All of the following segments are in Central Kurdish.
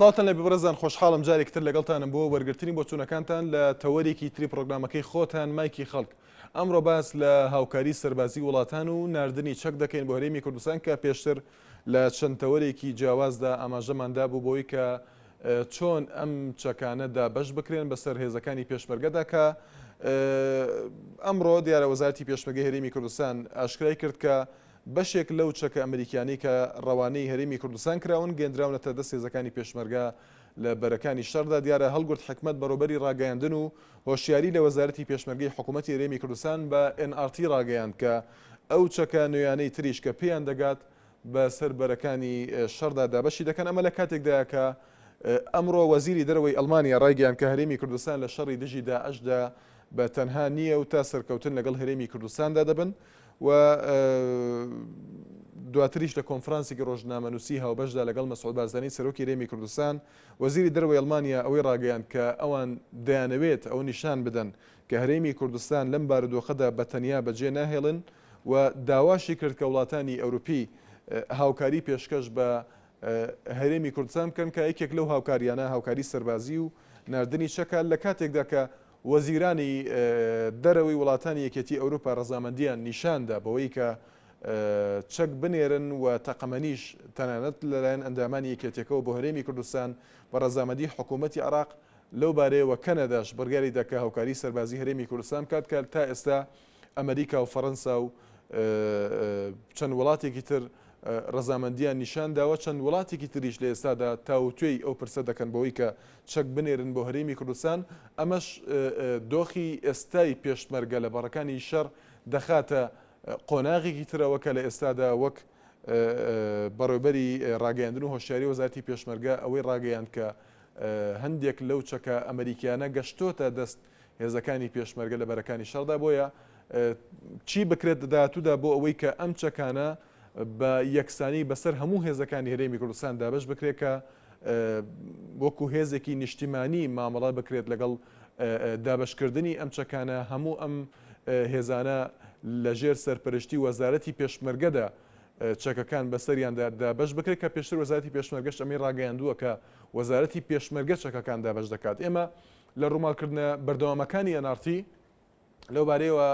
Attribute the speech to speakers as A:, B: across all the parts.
A: سڵاتان لە ببرەزان خۆشحاڵم جارێکتر لەگەڵتانم بۆ وەرگرتنی بۆ چوونەکانتان لە تەوەرێکی تری پرۆگرامەکەی خۆتان مایکی خەڵک. ئەمڕۆ باس لە هاوکاری سەربازی وڵاتان و ناردنی چەک دەکەین بۆ هەرێمی کوردستان کە پێشتر لە چەند تەوەرێکی جیاوازدا ئاماژەماندا بوو بۆی کە چۆن ئەم چەکانەدا بەش بکرێن بەسەر هێزەکانی پێشمەرگەدا کە ئەمڕۆ دیارە وەزارەتی پێشمەرگەی هەرێمی کوردستان ئاشکرای کرد کە بەشێک لەو چەکە ئەمریکانی کە ڕەوانەی هەرێمی کوردستان کراون گەندراونەتە دەست هێزەکانی پێشمەرگە لە بەرەکانی شەردا. دیارە هەڵگورت حکومەت بەڕۆبەری ڕاگەیاندن و هۆشیاری لە وەزارەتی پێشمەرگەی حکوومەتی هەرێمی کوردستان بە NRT ڕاگەیاند کە ئەو چەکە نوێیانەی تریش کە پێیان دەگات بە سەر بەرەکانی شەردا دابەشی دەکەن. ئەمە لە کاتێکدایە کە ئەمڕۆ وەزیری دەرەوەی ئەڵمانیا ڕایگەیاند کە هەرێمی کوردستان لە شەڕی دژی داعشدا بە تەنها نییە و تا سەرکەوتن لەگەڵ هەرێمی کوردستاندا دەبن و دواتریش لە کۆنفرانسێکی ڕۆژنامەنووسی هاوبەشدا لەگەڵ مەسعود بارزانانی سەرۆکی هەرێمی کوردستان وەزیری دەرەوەی ئەڵمانیا ئەوەی ڕاگەیاند کە ئەوان دەیانەوێت ئەو نیشان بدەن کە هەرێمی کوردستان لەم بارودۆخەدا بەتەنیا بەجێ ناهێڵن و داواشی کرد کە وڵاتانی ئەوروپی هاوکاری پێشکەش بە هەرێمی کوردستان بکەن کە یەکێک لەو هاوکاریانە هاوکاری سەربازی و ناردنی چەکە لە کاتێکدا کە وەزیرانی دەرەوەی وڵاتانی یەکێتی ئەوروپا ڕەزامەندیان نیشاندا بەوەی کە چەک بنێرن و تەقەمەنیش تەنانەت لەلایەن ئەندامانی یەکێتیەکەەوە بۆ هەرێمی کوردستان بە ڕەزامەندی حکوومەتی عێراق لەو بارەیەوە کەنەداش بڕیاری دەکە هاوکاری سەربازی هەرێمی کوردستان کات کە تا ئێستا ئەمریکا و فەڕەنسا و چەند وڵاتێکی تر ڕەزامەندیان نیشان داوە چەند وڵاتێکی تریش لە ئێستادا تاوتوێی ئەو پرسە دەکەن بەوەی کە چەک بنێرن بۆ هەرێمی کوردستان. ئەمەش دۆخی ئێستای پێشمەرگە لە بەڕەکانی شەڕ دەخاتە قۆناغێکی ترەوە کە لە ئێستادا وەک بەڕێوەبەری ڕاگەیاندن و هۆشیاری وەزارەتی پێشمەرگە ئەوەی ڕاگەیاند کە هەندێک لەو چەکە ئەمریکیانە گەشتۆتە دەست هێزەکانی پێشمەرگە لە بەرەکانی شەڕدا. بۆیە چی بکرێت داهاتوودا بۆ ئەوەی کە ئەم چەکانە بە یەکسانی بەسەر هەموو هێزەکانی هەرێمی کوردستان دابش بکرێت کە وەکو هێزێکی نیشتیمانی مامەڵە بکرێت لەگەڵ دابشکردنی ئەم چەکانە هەموو ئەم هێزانە لەژێر سەرپەرشتی وەزارەتی پێشمەرگەدا چەکەکان بەسەریاندا دابش بکرێت کە پێشتر وەزارەتی پێشمەرگەش ئەمەی ڕاگەیاندووە کە وەزارەتی پێشمەرگە چەکەکان دابش دەکات. ئێمە لە ڕووماڵکردنە بەردەوامەکانی NRT لەو بارەیەوە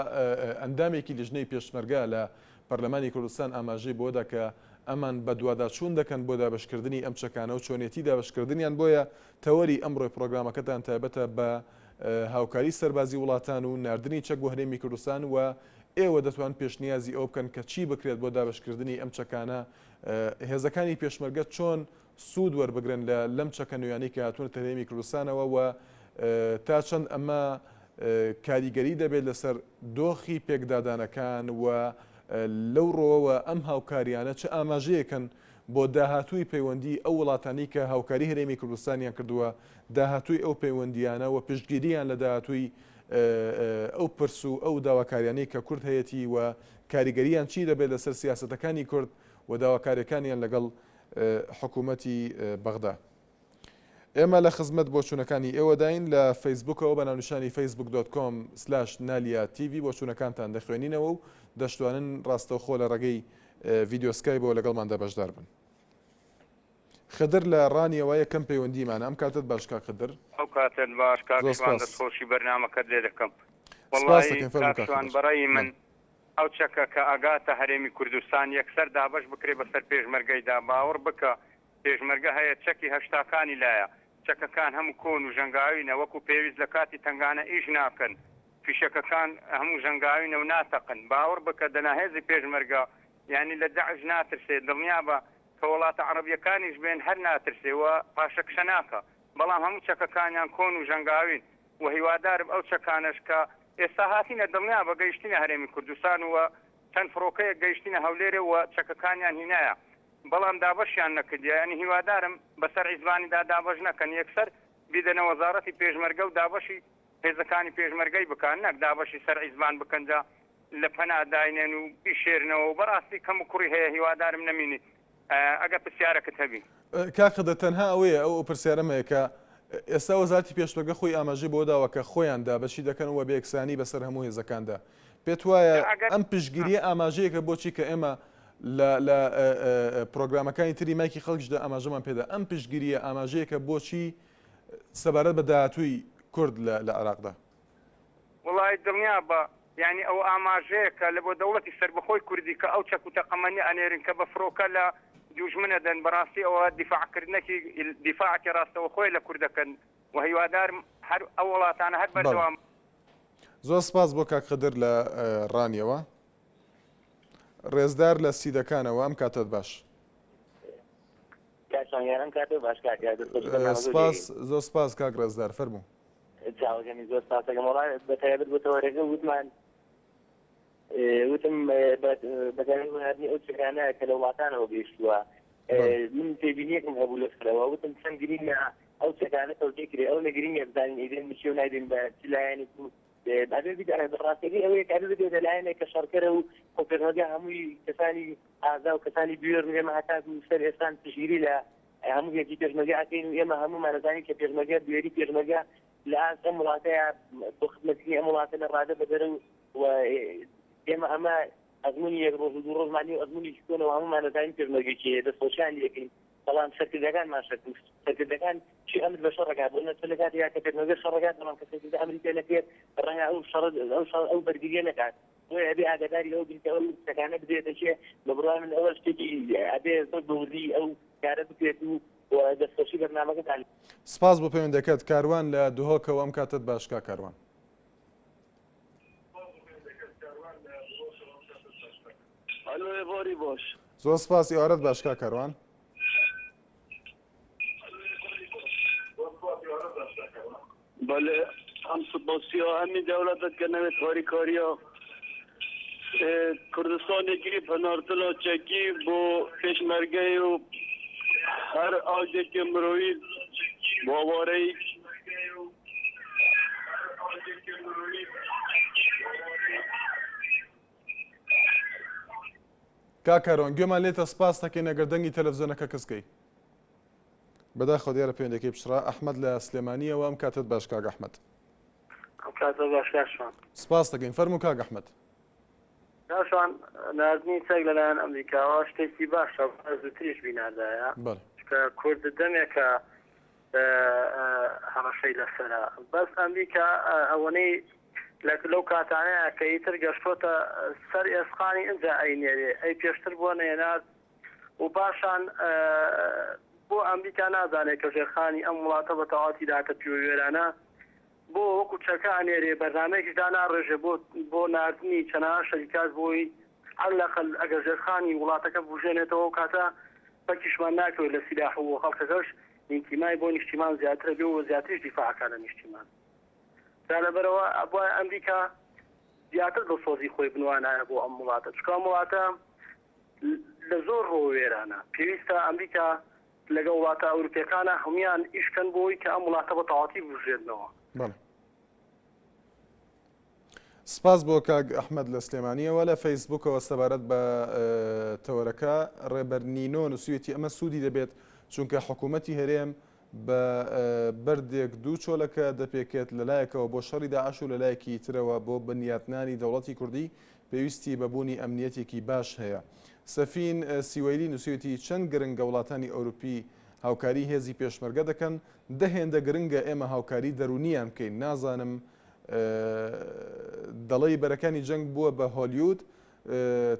A: ئەندامێکی لیژنەی پێشمەرگە لە پەرلەمانی کوردستان ئاماژەی بۆدا کە ئەمان بە دوواداچوون دەکەن بۆ دابشکردنی ئەم چەکانە و چۆنێتی دابشکردنیان. بۆیە تەوەری ئەمڕۆی پرۆگرامەکەتان تایبەتە بە هاوکاری سەربازی وڵاتان و ناردنی چەک بۆ هەرێمی کوردستان و ئێوە دەتوان پێشنیازی ئەو بکەن کە چی بکرێت بۆ دابشکردنی ئەم چەکانە هێزەکانی پێشمەرگە چۆن سوود وەربگرن لەم چەکە نوێیانەی کە هاتوونە هەرێمی کوردستانەوە و تا چەند ئەمە کاریگەری دەبێت لەسەر دۆخی پێکدادانەکان و لەو ڕۆوە ئەم هاوکاریانە چه ئاماژەیەکەن بۆ داهاتووی پەیوەندی ئەو وڵاتانی کە هاوکاری هەرێمی کوردستانیان کردووە داهاتووی ئەو پەیوەندیانە و پشتگیریان لە داهاتووی ئەو پرس و ئەو داواکاریانەی کە کورد هەیەی و کاریگەریان چی دەبێت لەسەر سیاسەتەکانی کورد و داواکاریەکانیان لەگەڵ حکوومەتی بەغدا. ئێمە لە خزمەت بۆ چوونەکانی ئێوەداین لە فەیسبوکەوە بە ناونیشانی facebook.com/naliatv بۆ چوونەکانتان دەخوێنینەوە و دەشتوانن ڕاستەوخۆ لە ڕێگەی ڤیدیۆسکای بۆ لەگەڵماندا بەشدار بن. خدر لە ڕانیەوە یەکەم پەیوەندیمانە ئەم کاتت باشکا خدر
B: ئەو کاتت باش کاکشوان دەستخۆشی بەرنامەکەت لێ دەکەم. وەڵی کاکشوان بەڕێی من ئەو چەکە کە ئاگاتە هەرێمی کوردستان یەکسەر دابش بکرێ بەسەر پێشمەرگەیدا باوەڕ بکە پێشمەرگە هەیە چەکی هەشتاکانی لایە چەکەکان هەموو کۆن و ژەنگاوینە وەکو پێویست لە کاتی تنگانە ئیش ناکەن فیشەکەکان هەموو ژەنگاوینە و ناتەقن باوەڕ بکە دەناهێزی پێشمەرگە یعنی لە داعش ناترسێ دڵنیا بە کە وڵاتە عەرەبیەکانیش بێن هەر ناترسێەوە پاشەکشە ناکە بەڵام هەموو چەکەکانیان کۆن و ژەنگاوین و هیوادارم ئەو چەکانش کە ئێستا هاتینە دڵنیا بە گەیشتنە هەرێمی کوردستان وە چەند فڕۆکەیە گەیشتنە هەولێرە و چەکەکانیان هینایە بەڵام دابەشیان نەکردیە ینی هیوادارم بەسەر عیزبانیدا دابەش نەکەن یەکسەر بیدەنە وەزارەتی پێشمەرگە و دابەشی هێزەکانی پێشمەرگەی بکەن نەک دابەشی سەر عیزبان بکەنجا لە پەناداینێن و بیشێرنەوە و بەڕاستی کەم و کوڕی هەیە هیوادارم نەمینی ئەگە پرسیارەکەت هەبی.
A: کاکەدە تەنها ئەوەیە ئەو پرسیارەمەیە کە ئێستا وەزارەتی پێشمەرگە خۆی ئاماژەی بۆ داوە کە خۆیان دابەشی دەکەن و بە یەکسانی بەسەر هەموو هێزەکاندا. پێت وایە ئەم پشتگیریە ئاماژەیەکە بۆچی کە ئێمە لە پرۆگرامەکانی تری مایکی خەڵکیشدا ئاماژەمان پێدا ئەم پشتگیریە ئاماژەیەکە بۆچی سەبارەت بە داهاتووی کورد لە عێراقدا.
B: وڵای دڵنیا بە یعنی ئەو ئاماژەیەکە لە بۆ دەوڵەتی سربەخۆی کوردی کە ئەو چەک و تەقەمەنی ئەنێرن کە بە فڕۆکە لە دوژمنە دەن بەڕاستی ئەوە دیفاعکردنەکی دیفاعکی ڕاستەوە خۆی لە کوردەکەن و هیوادارم هەر ئەو وڵاتانە هەر بەردەوام.
A: زۆر سپاس بۆ کاک خدر لە ڕانیەوە. ڕێزدار لە سیدەکانەوە ئەم کاتت باش. زۆر سپاس کاک ڕێزدار فەرموو.
C: جاوەکەمی زۆر ساسەکەم وڵای بەتایبەت بۆ تەوەرەکە وتم بەداهێنانی ئەو چێرانەیە کە لە وڵاتانەوە گەیشتووە من پێبینیەکم هەبوو لەسەرەوە وتم چەند گرینگە ئەو چێرانە تەوجێکرێ ئەو نەگرینگە بزانین ئیدێن مشی و نایدێن بە چ لایەنی بەڕاستەکەی ئەوەیە کار بدێت لایەنێک کە شەڕکەرە و خۆپێشمەرگە هەمووی کەسانی ئازا و کەسانی بوێر ئێمە هەتا سەر ئێستان پشگیری لە هەموو یەکی پێشمەرگە ئەکەین و ئێمە هەموو مانەزانی کە پێشمەرگە دوێری پێشمەرگە لە ئەم وڵاتەیە بۆ خزمەتی ئەم وڵاتە لە ڕادە بەدەرە و ئێمە ئەمە ئەزمونی یەک ڕۆژ و دوو ڕۆژمانی و ئەزمونی کۆنەوە هەموو مانەزانی پێشمەرگەکیە دەستخۆشیان لەکەین بەڵام سەرکردەکانمان شەکوت سەرکردەکان چی ئەمر بە شەڕەکات بۆ نەچ لەکات یا کە پێشمەرگە شەڕەکات بەڵام کە سەرکردە ئەمریکا نەکرێت ڕەنگە ئەو بەرگریە نەکات بۆیە ئەبێ ئاگاداری ئەو بریتە ئەو شتەکانە بدرێتە چێ لە بڕای من ئەوە شتێکی ئەبێ زۆر بەوردی ئەو کارە بکرێت و دەستخۆشی بەرنامەکەتان.
A: سپاس بۆ پەیوەندەکەت کاروان لە دوهۆکەوە ئەم کاتت باشکا کاروان. زۆر سپاس ئێوارەت باشکا کاروان.
D: بەڵێ ئەم سپاسیە هەمی دەوڵەتت کە نەوێت هۆریکاریە کوردستانێکی پەناردڵە چەکی بۆ پێشمەرگەی و هەر ئاژێکی مرۆوی باوارەی
A: کاکەڕۆن گوێمان لێتە سپاس دەکەین ئەگەر دەنگی تەلەڤیزۆنەکە کەسکەی بەداخەوە دیارە پەیوەندەکەی پشڕا ئەحمەد لە سلێمانیەوە ئەم کاتت باش کاک ئەحمەد. سپاس دەکەین فەرموو کاک ئەحمەد.
E: ناشان نازنی چەک لەلایەن ئەمریکاوە شتێکی باشە زووتریش بینادایە کە کورد دەمێکە هەڕەشەی لەسەرە بەس ئەمریکا ئەوەنەی لەو کاتانەیە کە ئیتر گەشتۆتە سەر ئێسقانی ئەنجا ئەینێرێ ئەی پێشتر بۆ نێنات و پاشان بۆ ئەمریکا نازانێت کە ژێرخانی ئەم وڵاتە بە تەواتی داکە پیوێرانە بۆ وەکو چەکە ئەنێرێ بەرنامەیەکی داناڕێژێ بۆ نردنی چەنە شەریکات بۆی هەڵەخەل ئەگەر ژێرخانی وڵاتەکە بژێنێتەوە و کاتە بەکیشمان ناکەوێت لە سیلاح و خەڵکەکەش نیمتیمای بۆ نیشتیمان زیاترە بێ و زیاتریش دیفاعەکە لە نیشتیمان دا لەبەرەوە بۆ ئەمریکا زیاتر بە سۆزی خۆی بنوانایە بۆ ئەم وڵاتە چکە ئەم وڵاتە لە زۆر ڕۆ وێرانە پێویستە ئەمریکا لەگە وڵاتە ئەوروپیەکانە هەمویان ئیشکەن بۆی کە ئەم وڵاتە بە تەواتی بژێنەوە.
A: سپاس بۆ کاک ئەحمەد لە سلێمانیەوە لە فەیسبوکەوە سەبارەت بە تەوەرەکە ڕێبەر نینۆ نووسویەتی ئەمە سوودی دەبێت چونکە حکوومەتی هەرێم بە بەردێک دوو چۆلەکە دەپێکێت لەلایەکەوە بۆ شەڕی داعش و لەلایەکی ترەوە بۆ بنیاتنانی دەوڵەتی کوردی پێویستی بەبوونی ئەمنیەتێکی باش هەیە. سەفین سیوەیلی نووسویەتی چەند گرنگە وڵاتانی ئەوروپی هاوکاری هێزی پێشمەرگە دەکەن دەهێندە گرنگە ئێمە هاوکاری دەرونیان بکەین نازانم دەڵی بەرەکانی جەنگ بووە بە هۆلیوود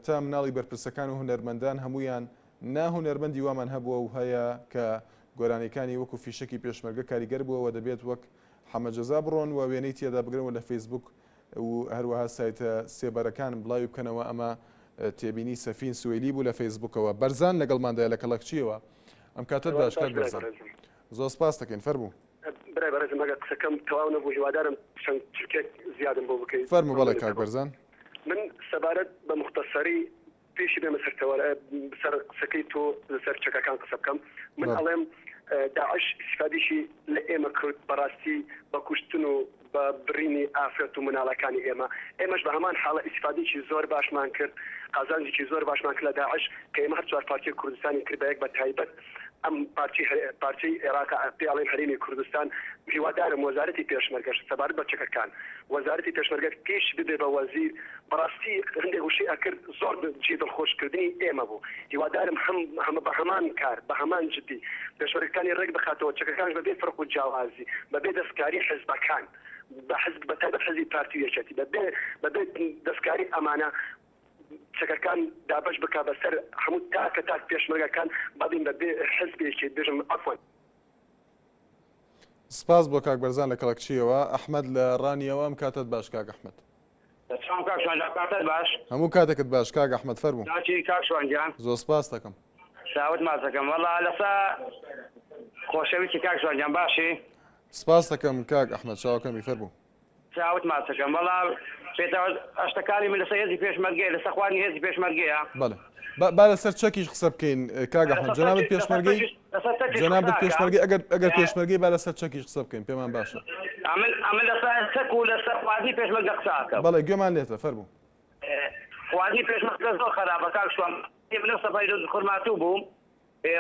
A: تا مناڵی بەرپرسەکان و هونەرمەندان هەمویان ناهونەرمەندی وامان هەبووە و هەیە کە گۆرانەکانی وەکو فیشکی پێشمەرگە کاریگەر بووەوە دەبێت وەک حەمەجەزا بڕۆن و وێنەی تێدا بگرنەوە لە فەیسبوک و هەروەها سایتە سێبەرەکان بڵاوی بکەنەوە ئەمە تێبینی سەفین سوێلی بوو لە فەیسبوکەوە بەرزان لەگەڵماندایە لە کەڵەکچیەوە ئەم کاتت باشکات بەرزان زۆر سپاس دەکەین فەرموو
D: برای بەڕێزم ئەگەر قسەکەم تەواو نەبوو هیوادارم چەند چرکێک زیادم بۆ بکەیت
A: فەرموو بەڵێ کاک بەرزان
D: من سەبارەت بە مختصری پێشی بێمە سەر قسەکەی تۆ لەسەر چەکەکان قسە بکەم من ئەڵێم داعش استفادیشی لە ئێمە کرد بەڕاستی بە کوشتن و بە برینی ئافرەت و مناڵەکانی ئێمەش بە هەمان حاڵە استفادیشی زۆر باشمان کرد قازانجێکی زۆر باشمان کرد لە داعش کە ئێمە هەر چوار پارتی کوردستانی کرد بە یەک بە تایبەت ئەم پارچەی عێراق پێڵێن هەرێمی کوردستان هیوادارم وەزارەتی پێشمەرگەش سەبارەت بە چەکەکان وەزارەتی پێشمەرگە پێش بدێ بە وەزیر بەڕاستی هەندێک وشەی ئەکرد زۆر جێ دڵخۆشکردنی ئێمە بوو هیوادارم هەمە بە هەمان کار بە هەمان جدی پێشمەرگەکانی ڕێک بخاتەوە چەکەکانش بەبێ فەرق و جیاوازی بەبێ دەستکاری حزبەکان بە حزب بەتایبەت حزبی پارتی یەکێتی بەبێ دەستکاری ئەمانە چەکەکان دابش بکا بەسەر هەموو تاکە تاک پێشمەرگەکان بەبین بەبێ حزبێکی بێژم ئەفۆن
A: سپاس بۆ کاک بەرزان لە کەڵکچیەوە ئەحمەد لە ڕانیەوە ئەم کاتت باش کاک ئەحمەد
E: باش
A: هەموو کاتێکت باش کاک ئەحمەد فەرموو
E: کاکشوانجان
A: زۆر سپاس دەکەم
E: ساوت مازەکەم وەڵا لەسا خۆشەویستی کاکشوانجان باشی
A: سپاس دەکەم کاک ئەحمەد چاوەکەمی فەرموو
E: چاوت ماسەکەم وەڵا پێتەوە ئەشتەکانی من لەسەر هێزی پێشمەرگەیە لەسەر خوانی هێزی پێشمەرگەیە
A: بەڵێ با لەسەر چەکیش قسە بکەین کاک ئەحمەد جەنابەت پێشمەرگەی جەنابەت پێشمەرگەی ئەگەر پێشمەرگەی با لەسەر چەکیش قسە بکەین پێمان باشە
E: ئەمن لەسەر چەک و لەسەر خوازی پێشمەرگە قساکەم
A: بەڵێ گوێمان لێتە فەرموو
E: خوازی پێشمەرگە زۆر خراپە کاکشوان لەو سەفای خورماتوو بووم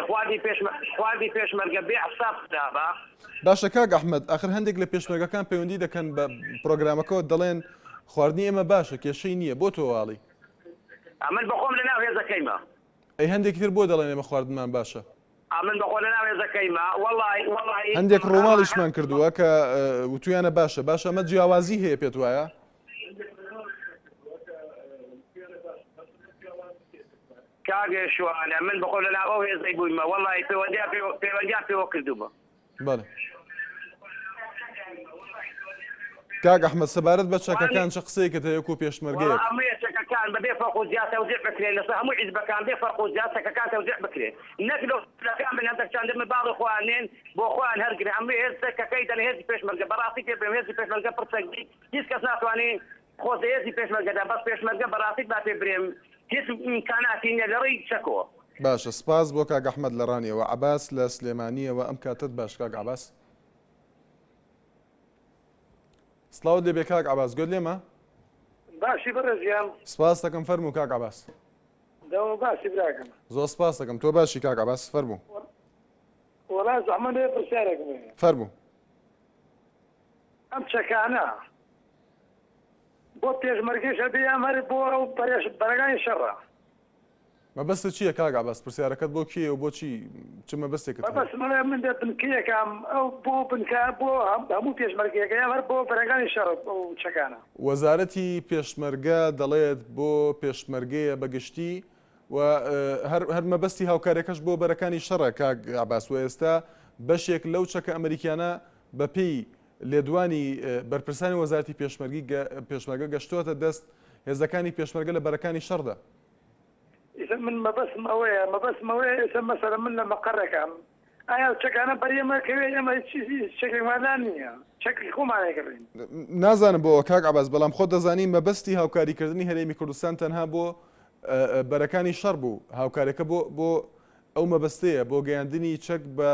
E: خوازی پێشمەرگە بێ حساب خراپە
A: باشە کاک ئەحمەد ئاخر هەندێک لە پێشمەرگەکان پەیوەندی دەکەن بە پرۆگرامەکەەوە دەڵێن خواردنی ئێمە باشە کێشەی نییە بۆ تۆواڵی
E: ئەمن بەخۆم لە ناو هێزەکەیمە
A: ئەی هەندێکی تر بۆ دەڵێن ئێمە خواردنمان باشە
E: ئەمن بەخۆ لە ناو هێزەکەیمە وەڵی
A: هەندێک ڕۆماڵیشمان کردووە کە وتویانە باشە ئەمە جیاوازی هەیە پێت وایە
E: کاگەشوانە من بەخۆ لە ناو ئەو هێزەی بوویمە وەڵی پەیوەندیان پێوە کردومە
A: بەڵێ کاک ئەحمەد سەبارەت بە چەکەکان چه قسەیەکت هەیە و پێشمەرگەیەک
E: هەموو چەکەکان بەبێ فەرق و زیاد تەوزیع بکرێن لەسەر هەموو حیزبەکان بێ فەرق و زیاد چەکەکان تەوزیع بکرێن نەک لەکان بن هەندێکچاندن باڵی خوانێن بۆ خوان هەرگرێ هەموو هێز چەکەکەی دەن هێزی پێشمەرگە بەڕاستی پێ بڵێم هێزی پێشمەرگە پڕچەکدی هیچ کەس ناتوانێت خۆزە هێزی پێشمەرگەدا بەس پێشمەرگە بەڕاستی با پێ برێم هیچ ئیمکاناتی نییە لەڕێی چەکەوە
A: باشە سپاس بۆ کاک ئەحمەد لە ڕانیەوە عەباس لە سلێمانیەوە ئەم کاتت باش کاک عەباس سڵاوت لێبێ کاک عەباس گوێت لێمە
F: باشی بەڕێزیان
A: سپاس دەکەم فەرموو کاک عەباس
F: دەوە باسی براکەم
A: زۆر سپاس دەکەم تۆ باشی کاک عەباس فەرموو
F: وەڵا زەحمەت لێ پرسیارێکم هەیە
A: فەرموو
F: ئەم چەکانە بۆ پێشمەرگەیشە بێ یان هەر بۆ ئەو بەرەگانی شەڕە
A: مەبەستت چییە کاک عەباس پرسیارەکەت بۆ کێیە و بۆچی چ مەبەستێکت هەیە
F: بەس مەڵێ من دە بنکەیەکەم ئەو بۆ بنکە بۆ هەموو پێشمەرگەیەکە یان هەر بۆ بەرەگانی شەڕ ئەو چەکانە
A: وەزارەتی پێشمەرگە دەڵێت بۆ پێشمەرگەیە بەگشتی و هەر مەبەستی هاوکارێکەش بۆ بەرەکانی شەڕە کاک عەباس و ئێستا بەشێک لەو چەکە ئەمریکانە بەپێی لێدوانی بەرپرسانی وەزارەتی پێشمەرگە گەشتووەتە دەست هێزەکانی پێشمەرگە لە بەرەکانی شەڕدا
F: من مەبەسم ئەوەیە ئێستا مەسەلە من لە مەقەڕێکم ئایا چەکانە بەریەمەکەوێ ئێمە چێکێکمانان نییە چەکی خۆمانێکڕین
A: نازانم بۆ کاک عەباس بەڵام خۆ دەزانی مەبەستی هاوکاریکردنی هەرێمی کوردستان تەنها بۆ بەرەکانی شەڕ بوو هاوکارەکە بۆ ئەو مەبەستەیە بۆ گەیاندنی چەک بە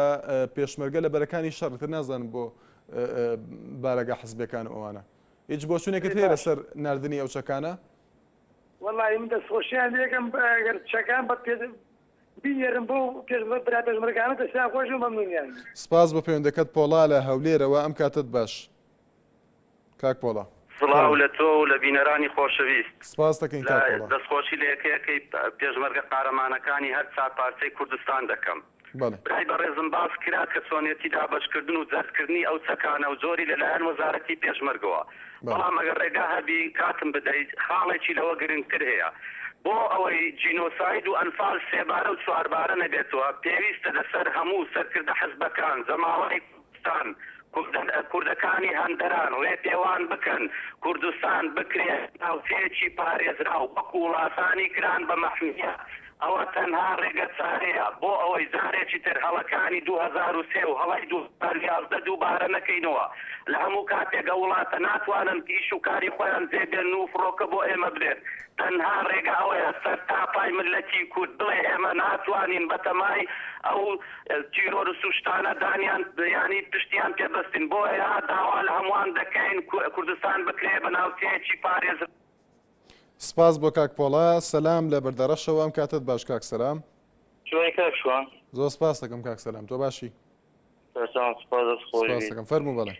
A: پێشمەرگە لە بەرەکانی شەڕتر نازانم بۆ بارەگە حزبەکان ئەوانە هیچ بۆ چونێکت هەیە لەسەر ناردنی ئەو چەکانە
F: وەڵی من دەستخۆشییان لێکم ئەگەر چەکان بە بینێرم بۆ برا پێشمەرگانە دەستیان خۆش و مەمنونیان
A: سپاس بۆ پەیوەندەکەت پۆڵا لە هەولێرەوە ئەم کاتت باش کاک پۆڵا
B: سڵاو لە تۆ و لە بینەرانی خۆشەویست
A: سپاس دەکەین کاک پۆڵا
B: دەستخۆشی لە یەکەیەکەی پێشمەرگە قارەمانەکانی هەر چار پارچەی کوردستان دەکەم برای بەڕێزم باس کرا کە چۆنێتی دابەشکردن و جەستکردنی ئەو چەکانە و زۆری لەلایەن وەزارەتی پێشمەرگەوە بەڵام ئەگەر ڕێگا هەبی کاتم بدەیت خاڵێکی لەوە گرنگتر هەیە بۆ ئەوەی جینۆساید و ئەنفال سێبارە و چواربارە نەبێتەوە پێویستە لەسەر هەموو سەرکردە حەزبەکان زەماوەی کوردستان کوردەکانی هەندەران ڕێپێوان بکەن کوردستان بکرێت ناوچەیەکی پارێزرا و وەکو وڵاتانی کران بە مەحمیە ئەوە تەنها ڕێگە چارەیە بۆ ئەوەی زارێکی تر هەڵەکانی 2003 و هەڵی 2011 دووبارە نەکەینەوە لە هەموو کاتێکە وڵاتە ناتوانن ئیش و کاری خۆیان جێبێن و فڕۆکە بۆ ئێمە بدرێت تەنها ڕێگە ئەوەیە سەر تاپای ملەتی کورد بڵێ ئێمە ناتوانین بەتەمای ئەو تیرۆر و سوشتانە دانیان ینی پشتیان پێبەستین بۆیە داوا لە هەمووان دەکەین کوردستان بکرێ بە ناوچەیەکی پارێز
A: سپاس بۆ کاک پۆڵا سەلام لە بەردەڕەشەوە ئەم کاتت باش کاک سەلام
E: شوێن کاکشوان
A: زۆر سپاس دەکەم کاک سەلام، تۆ باشی؟
G: سپاس
A: دەکەم، فەرموو بەڵێ.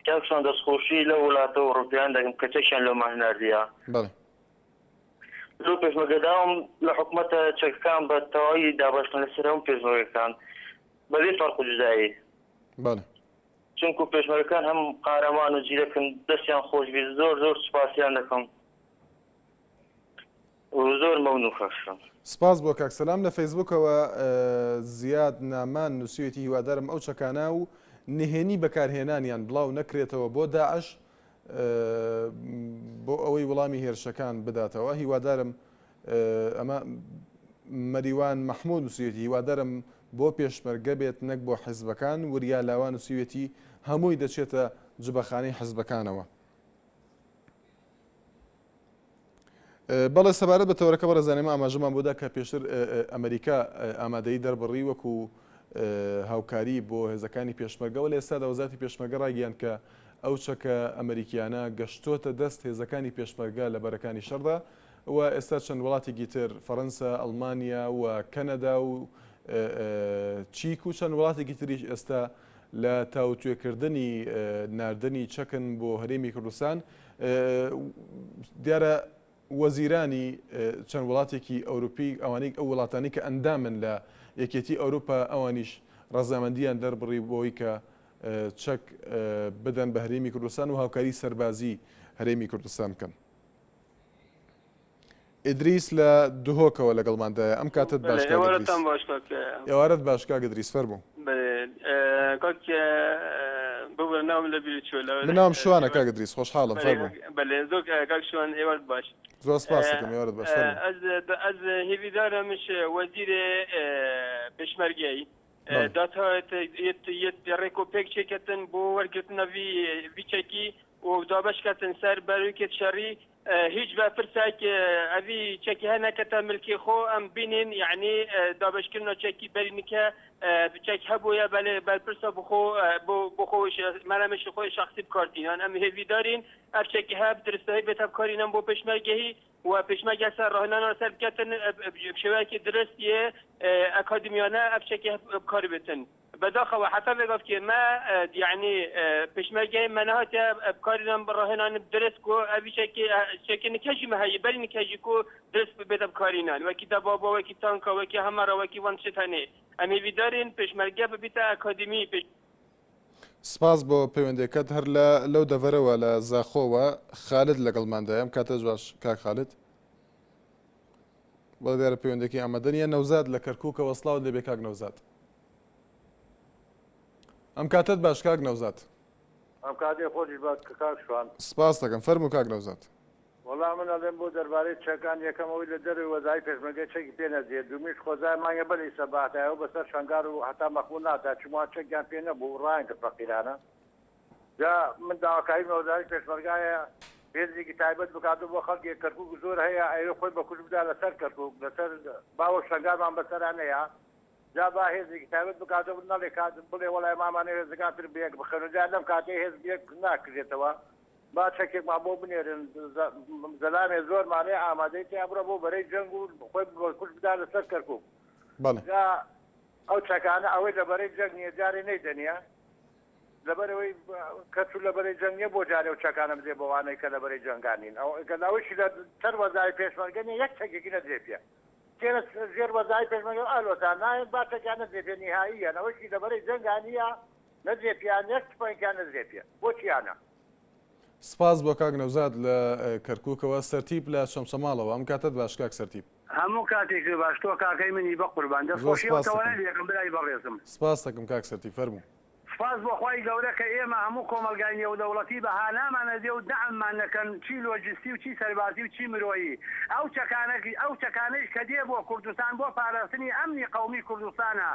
G: کاکسان دەستخۆشی لە وڵاتە ئەوڕۆپیان دەکەم کە چەکیان لەمان هەناردیە.
A: بەڵێ.
G: لۆ پێشمەرگەداوم لە حکوومەتە چەکەکان بە تەواوی دابەشکن لەسەر ئەم پێشمەرگەکان بەبێ فەرق و جودایی.
A: بەڵێ.
G: چونکو پێشمەرگەکان هەم قارەمان و جیرەکن دەستیان خۆش بێت زۆر سوپاسیان دەکەم. زۆر مەمنوون کاکسان.
A: سپاس بۆ کاک سەلام. لە فەیسبووکەوە زیاد نامان نووسیوێتی هیوادارم ئەو چەکانە و نهێنی بەکارهێنانیان بڵاو نەکرێتەوە بۆ داعش بۆ ئەوەی وەڵامی هێرشەکان بداتەوە. هیوادارم ئەمە مەریوان مەحموود نووسیوێتی هیوادارم بۆ پێشمەرگە بێت نەک بۆ حیزبەکان. وریا لاوان نووسیوێتی هەمووی دەچێتە جبەخانەی حیزبەکانەوە. بەڵێ سەبارەت بە تەوەرەکە بەڕێزانێمە ئاماژەمان بۆدا کە پێشتر ئەمریکا ئامادەی دەربڕی وەکو هاوکاری بۆ هێزەکانی پێشمەرگەوە لە ئێستادا وەزارەتی پێشمەرگە ڕایگەیاند کە ئەو چەکە ئەمریکیانە گەشتۆتە دەست هێزەکانی پێشمەرگە لە بەرەکانی شەڕدا و ئێستا چەند وڵاتێکی تر فەڕەنسا، ئەڵمانیا و کەنەدا و چیک و چەند وڵاتێکی تریش ئێستا لە تاوتوێکردنی ناردنی چەکن بۆ هەرێمی کوردستان. دیارە وەزیرانی چەند وڵاتێکی ئەوروپی ئەوانەی ئەو وڵاتانی کە ئەندامن لە یەکێتی ئەوروپا ئەوانیش ڕەزامەندیان دەربڕی بۆی کە چەک بدەن بە هەرێمی کوردستان و هاوکاری سەربازی هەرێمی کوردستان بکەن. ئیدریس لە دهۆکەوە لەگەڵماندایە ئەم کاتت باش ئێوارەت باش کاک ئیدریس فەرموو. بنام شوانە کاک ئیدریس خۆشحاڵم فەرموو. زۆر سپاس دەکەم ئێوارەت باش فەرموو.
H: ئەز هێویدارەمش وەزیرێ پێشمەرگەی داتهات ڕێکۆپێکچێکەتن بۆ وەرگرتنە ڤیچێکی و دابەشکەتن سەر بەروکێت شەڕی هیچ بە پرسێک ئەوی چەکی هەنەکەتە ملکی خۆ ئەم بینین یعنی دابشکردنەوە چەکی بەرینکە چەک هەبووە بەلێ بەرپرسە بخۆ بۆ خۆش مەرەمەشی خۆی شخصی بکارتینان ئەم هێویدارین ئەف چەکی هەب درستەی بێتە بکارینەم بۆ پێشمەرگەهی و پێشمەرگە سەر ڕاهێنانەوە سەر بکەتن بشێوەیەکی درستیە ئەکادمیانە ئەف چەکی بکاری بێتن. بداخل حتى بقول كي ما يعني بشمرجي منهات بكارنا براهنا ندرس كو أبي شيء نكجي ما هي بل نكجي كو درس بيد بكارنا وكي دبابة وكي تانكا وكي همرا وكي وانشتاني أمي بدارين بشمرجي ببيتا أكاديمي.
A: سپاس بۆ پەیوەندەکەت هەر لەو دەڤەرەوە لە زاخۆوە خالد لەگەڵماندایە کاتە جواش کاک خالد بەڵێ دیارە پەیوەندێکی ئامادەنیە. نەوزاد لە کەرکووکە وەسڵاو دەبێ کاک نەوزاد. ئەم کاتت باش کاک نەوزاد.
I: ئەم کاتێ خۆشی باش کە کاک شوان.
A: سپاس دەکەم فەرموو کاک نەوزاد.
I: وەڵام من ئەڵێم بۆ دەربارەی چەکان یەکەمەوەی لە دەروی وەزای پێشمەرگەی چەکی پێ نەدرێت دومیش خۆزای مانگە بەری سەباتایەوە بەسەر شەنگار و هەتا مەخموون نادا چما چەکیان پێ نەبوو ڕایان کرد فەقیرانە. جا من داواکاری وەزای پێشمەرگایە هێزێکی تایبەت بکاتەوە بۆ خەڵکی کەرکووک زۆر هەیە ئەوێ خۆی بە کوژ بدا لەسەر کەرکووک لەسەر باوە شەنگارمان بەسەرانەیە جا با هێزێکی تایبەت بکاتەوە نەڵێ کات بڵێ وەڵای مامانە هێزەکان تر بەیەک بخەنە جا لەم کاتێ هێز بەیەک ناکرێتەوە با چەکێکمان بۆ بنێرن زەلامێ زۆرمانەیە ئامادەی تیا بڕە بۆ بەرەی جەنگ و خۆی بە کوژ بدا لەسەر کەرکووک. جا ئەو چەکانە ئەوەی لەبەرەی جەنگ نییە جارێ نەیدەنیە لەبەرەوەی کەچوو لەبەرەی جەنگ نییە بۆ جارێ و چەکانە بدێ بەوانەی کە لەبەرەی جەنگانین ئەو گەلاوەشی لە سەر وەزای پێشمەرگە یەک چەکێکی نەدرێ پێ كانت زير وظائف المجال نايم باتا كانت زي نهائيا انا وش دبري زنقانيه نزي فيها نكتب كان نزي فيها وش انا
A: سپاس بۆ کاک نەوزاد لە کەرکووکەوە سەرتیب لە شەمسەماڵەوە ئەم کاتت باش کاک سەرتیب.
J: هەموو کاتێک باش تۆ کاکەی منی بە قوربان دەستخۆشیەوە یەکەم برای بەڕێزم.
A: سپاس دەکەم کاک سەرتیب فەرموو.
J: سپاس بۆ خۆی گەورە کە ئێمە هەموو کۆمەلگای نێودەوڵەتی بەها نامانە دێ و دەعممان نەکەن چی لۆجستی و چی سەربازی و چی مرۆیی ئەو چەکانەیش کە دێ بۆ کوردستان بۆ پاراستنی ئەمنی قەومی کوردستانە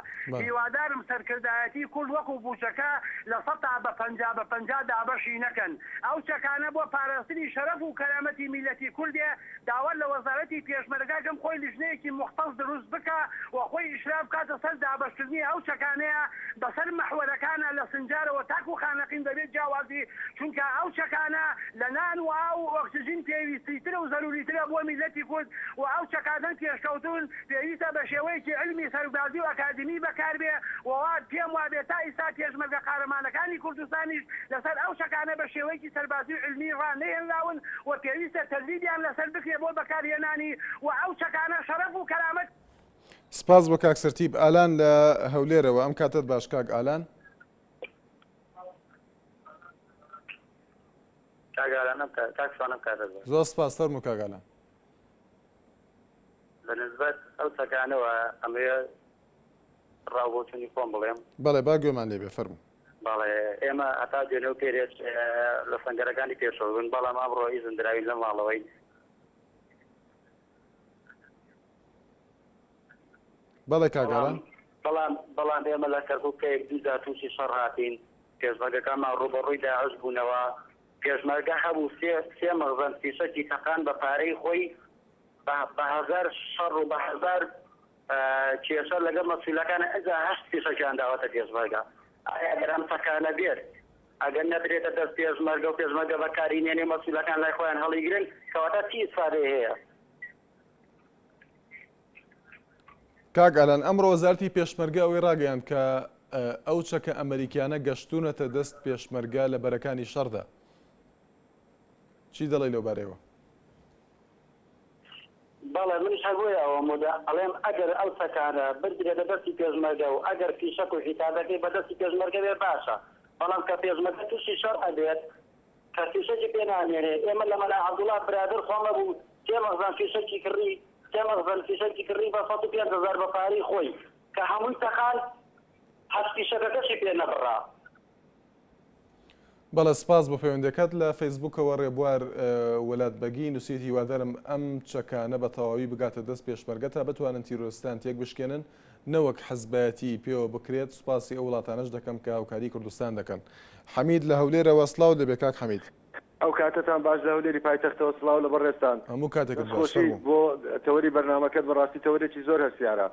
J: هیوادارم سەرکردایەتی کورد وەکو بووچەکە لە 100 دابەشی نەکەن ئەو چەکانە بۆ پاراستنی شەرەف و کەرامەتی میلەتی کوردێ داوەت لە وەزارەتی پێشمەرگەکەم خۆی لیژنەیەکی مختص دروست بکە و خۆی ئیشراف کاتە سەر دابەشکردنی ئەو چەکانەیە بەسەر مەحوەرەکانە لە سنجارەوە تاکو خانەقین دەبێت جیاوازی چونکە ئەو چەکانە لە نان و ئاو ئۆکسیژین پێویستیترە و زەروریترە بۆ میلەتی کورد و ئەو چەکانەن پێشکەوتون پێویستە بە شێوەیەکی علمی سەربازی و ئەکادمی بەکاربێ ووا پێم وابێ تا ئیستا پێشمەرگە قارەمانەکانی کوردستانیش لەسەر ئەو چەکانە بە شێوەیەکی سەربازی و علمی ڕانەهێنراون و پێویستە تەجدیدیان لەسەر بکرێ بۆ بەکارهێنانی و ئەو چەکانە شەرەف و کەرامەت.
A: سپاس بۆ کاک سەرتیب. ئالان لە هەولێرەوە، ئەم کاتت باش کاک ئالان. زۆر سپاس. فەرموو کاک ئالان.
K: بەنسبەت ئەو چەکانەوە ئەمەیە ڕاوبۆچوونی خۆم بڵێم.
A: بەڵێ با گوێمان لێبێ فەرموو.
K: بەڵێ ئێمە هەتا دوێنێ و پێرێت لە سەنگەرەکانی پێشەوە بن، بەڵام ئەمڕۆ ئیزندراوین لە ماڵەوەی
A: بەڵێ کاک ئالان.
K: بەڵام ئێمە لە کەرکووکەیەک دوودا تووشی شەڕ هاتین، پێشمەرگەکانمان ڕوبەڕووی داعش بوونەوە، پێشمەرگە هەبوو سێ مەغزەن فیشەکی تەقان بە پارەی خۆی بە هەزار شەڕ و بە هەزار کێشە لەگەڵ مەسئولەکانە ئەجا 8 فیشەکیان داوەتە پێشمەرگە. ئایا ئەگەر ئەم تەقانە بێت ئەگەر نەبرێتە دەست پێشمەرگە و پێشمەرگە بەکارهێنێ مەسئولەکان لای خۆیان هەڵیگرن کەواتە چی ئیسفادەی هەیە؟
A: کاک ئالان، ئەمڕۆ وەزارەتی پێشمەرگە ئەوەی ڕاگەیاند کە ئەو چەکە ئەمریکیانە گەشتونەتە دەست پێشمەرگە لە بەرەکانی شەڕدا. چی دەڵێ لەوبارەیەوە؟
K: بەڵێ منش هەبووی ئەوە مودە ئەڵێم ئەگەر ئەو چەکانە بردرێتە دەستی پێشمەرگە و ئەگەر فیشەک و حیتابەکەی بەدەستی پێشمەرگە بێ باشە، بەڵام کە پێشمەرگە تووشی شەڕ ئەبێت کە فیشەکی پێ نامێنێ. ئێمە لە مەلا عەبدوڵڵا برادر خۆمە بوو سێ مەغزان فیشەکی کڕی، سێ مەغزان فیشەکی کڕی بە 150,000 بە پارەی خۆی کە هەمووی تەقان هەست فیشەکەکەشی پێ نەبڕا.
A: بەڵێ سپاس بۆ پەیوەندەکەت. لە فەیسبووکەوە ڕێبوار وەلات بەگی نووسیتی هیوادارم ئەم چەکانە بە تەواوی بگاتە دەست پێشمەرگە تا بتوانن تیرۆریستان تێک بشکێنن نەوەک حەزبایەتی پێوە بکرێت. سوپاسی ئەو وڵاتانەش دەکەم کە هاوکاری کوردستان دەکەن. حەمید لە هەولێرەوە سڵاو دەبێ کاک حەمید.
L: ئەو کاتتان باش لە هەولێری پایتەختەوە سڵاو لە بەڕێستان.
A: هەموو کاتێکت باش
L: بۆ تەوەری بەرنامەکەت بەڕاستی تەوەرێکی زۆر هەستیارە.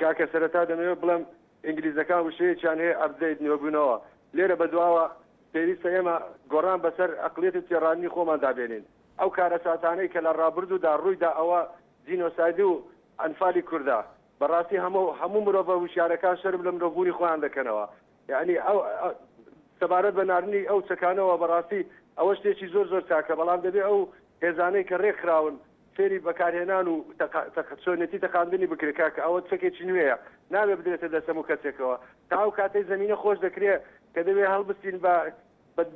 L: کاکە سەرەتا دەمەوێت بڵێم ئینگلیزەکان وشەیەکیان هەیە ئەپدەیت نوێبوونەوە لێرە بەدواوە پێویستە ئێمە گۆڕان بەسەر ئەقلیەتی تێڕانی خۆمان دابێنین. ئەو کارە ساتانەی کە لە ڕابردوودا ڕوویدا ئەوە جینۆسایدی و ئەنفالی کووردا بەڕاستی هەموو مرۆڤ وشارەکان شەرم لە مرۆڤبوونی خۆیان دەکەنەوە. یعنی ئەو سەبارەت بە ناردنی ئەو چەکانەوە بەڕاستی ئەوە شتێکی زۆر زۆر چاکە، بەڵام دەبێت ئەو هێزانەی کە ڕێکخراون فێری بەکارهێنان و چۆنێتی تەقاندنی بکرێت کە ئەوە چەکێکی نوێیە نابێت بدرێتە دەست هەموو کەسێکەوە. تا ئەو کاتەی زمینە خۆش دەکرێت کە دەبێت هەڵبستین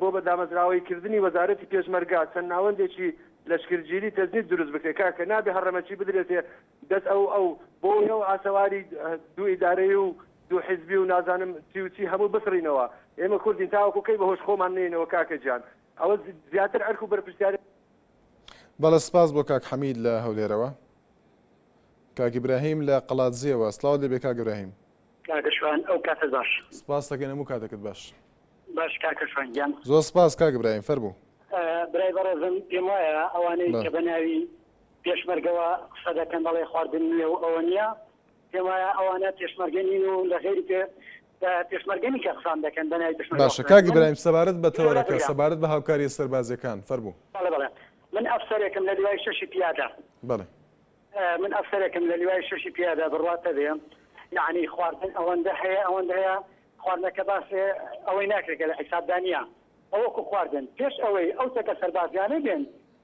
L: بۆ بە دامەزراوەیکردنی وەزارەتی پێشمەرگا چەند ناوەندێکی لەشکرگیری تەزنیت دروست بکرێت کە نابێ هەڕەمەچی بدرێتێ دەست ئەو بۆ ئەو ئاسەواری دوو ئیدارەی و دوو حیزبی و نازانم چی هەموو بسڕینەوە. ئێمە کوردین تاوەکو کەی بەهۆش خۆمان نێنەوە کاکە جان، ئەوە زیاتر ئەرک و بەرپرسیاری.
A: بەڵێ سپاس بۆ کاک حەمید لە هەولێرەوە. کاک ئیبراهیم لە قەڵاتزیەوە سڵاو دەبێ کاک ئیبراهیم.
M: کاکەشوان ئەو کاتە باش.
A: سپاس دەکەین هەموو کاتێکت باش.
M: باش کاکەشوان گیان.
A: زۆر سپاس کاک ئیبراهیم فەرموو.
M: برای بەڕێزم پێم وایە ئەوانەی کە بە ناوی پێشمەرگەوە قسە دەکەن بەڵێ خواردن نییە و ئەوە نییە، پێم وایە ئەوانە پێشمەرگە نین و لە غێری پێشمەرگەنی کە قسان دەکەن بە ناوی پێشمەرگە.
A: باشە کاک ئیبراهیم سەبارەت بە تەوەرەکە سەبارەت بە هاوکاری سەربازیەکان فەرموو.
M: بەڵێ من ئەفسەرێکم لە لیوای شەشی پیادە.
A: بەڵێ
M: من ئەفسەرێکم لە لیوای شەشی پیادە بڕواتە بێ، یعنی خواردن ئەوەندە هەیە خواردنەکە باسێ ئەوەی ناکرێت لە حیسابدانیە ئەوەکو خواردن پێش ئەوەی ئەو چەکە سەربازیانە بێن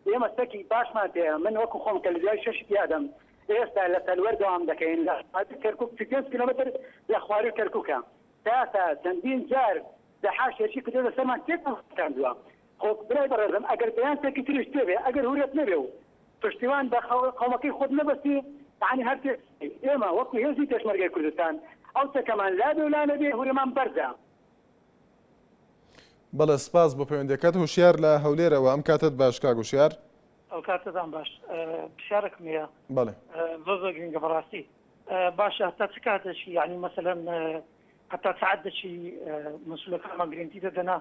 M: ئێمە سەکی باشمان پێ. من وەکو خۆم کە لە دوای شەشی پیادەم ئێستا لە سەلوەر دەوام دەکەین لە کەرکوک 5 کیلۆمتر لە خواری کەرکووکە تا چەندین جار دەحاشێکی کردو لەسەرمان تێکاندووە. خۆ برای بەڕێزم ئەگەر بەیان سێکی تریش تێبێ ئەگەر هورێت نەبێ و پشتیوان بە قەومەکەی خۆت نەبەستی یعنی هەر ئێمە وەکو هێزی پێشمەرگەی کوردستان ئەو چەکەمان لابێ و لا نەبێ هورەمان بەردە.
A: بەڵێ سپاس بۆ پەیوەندەکەت. هوشیار لە هەولێرەوە ئەم کاتت باش کاک هوشیار.
N: ئەو کاتتان باش پرسیارێکم هەیە
A: بەڵێ
N: زۆر گرنگە بەڕاستی. باشە هەتا چ کاتێکی یعنی مەسەلەن هەتا سعەتێکی مەسئولەکانمان گرنگی دەدەنا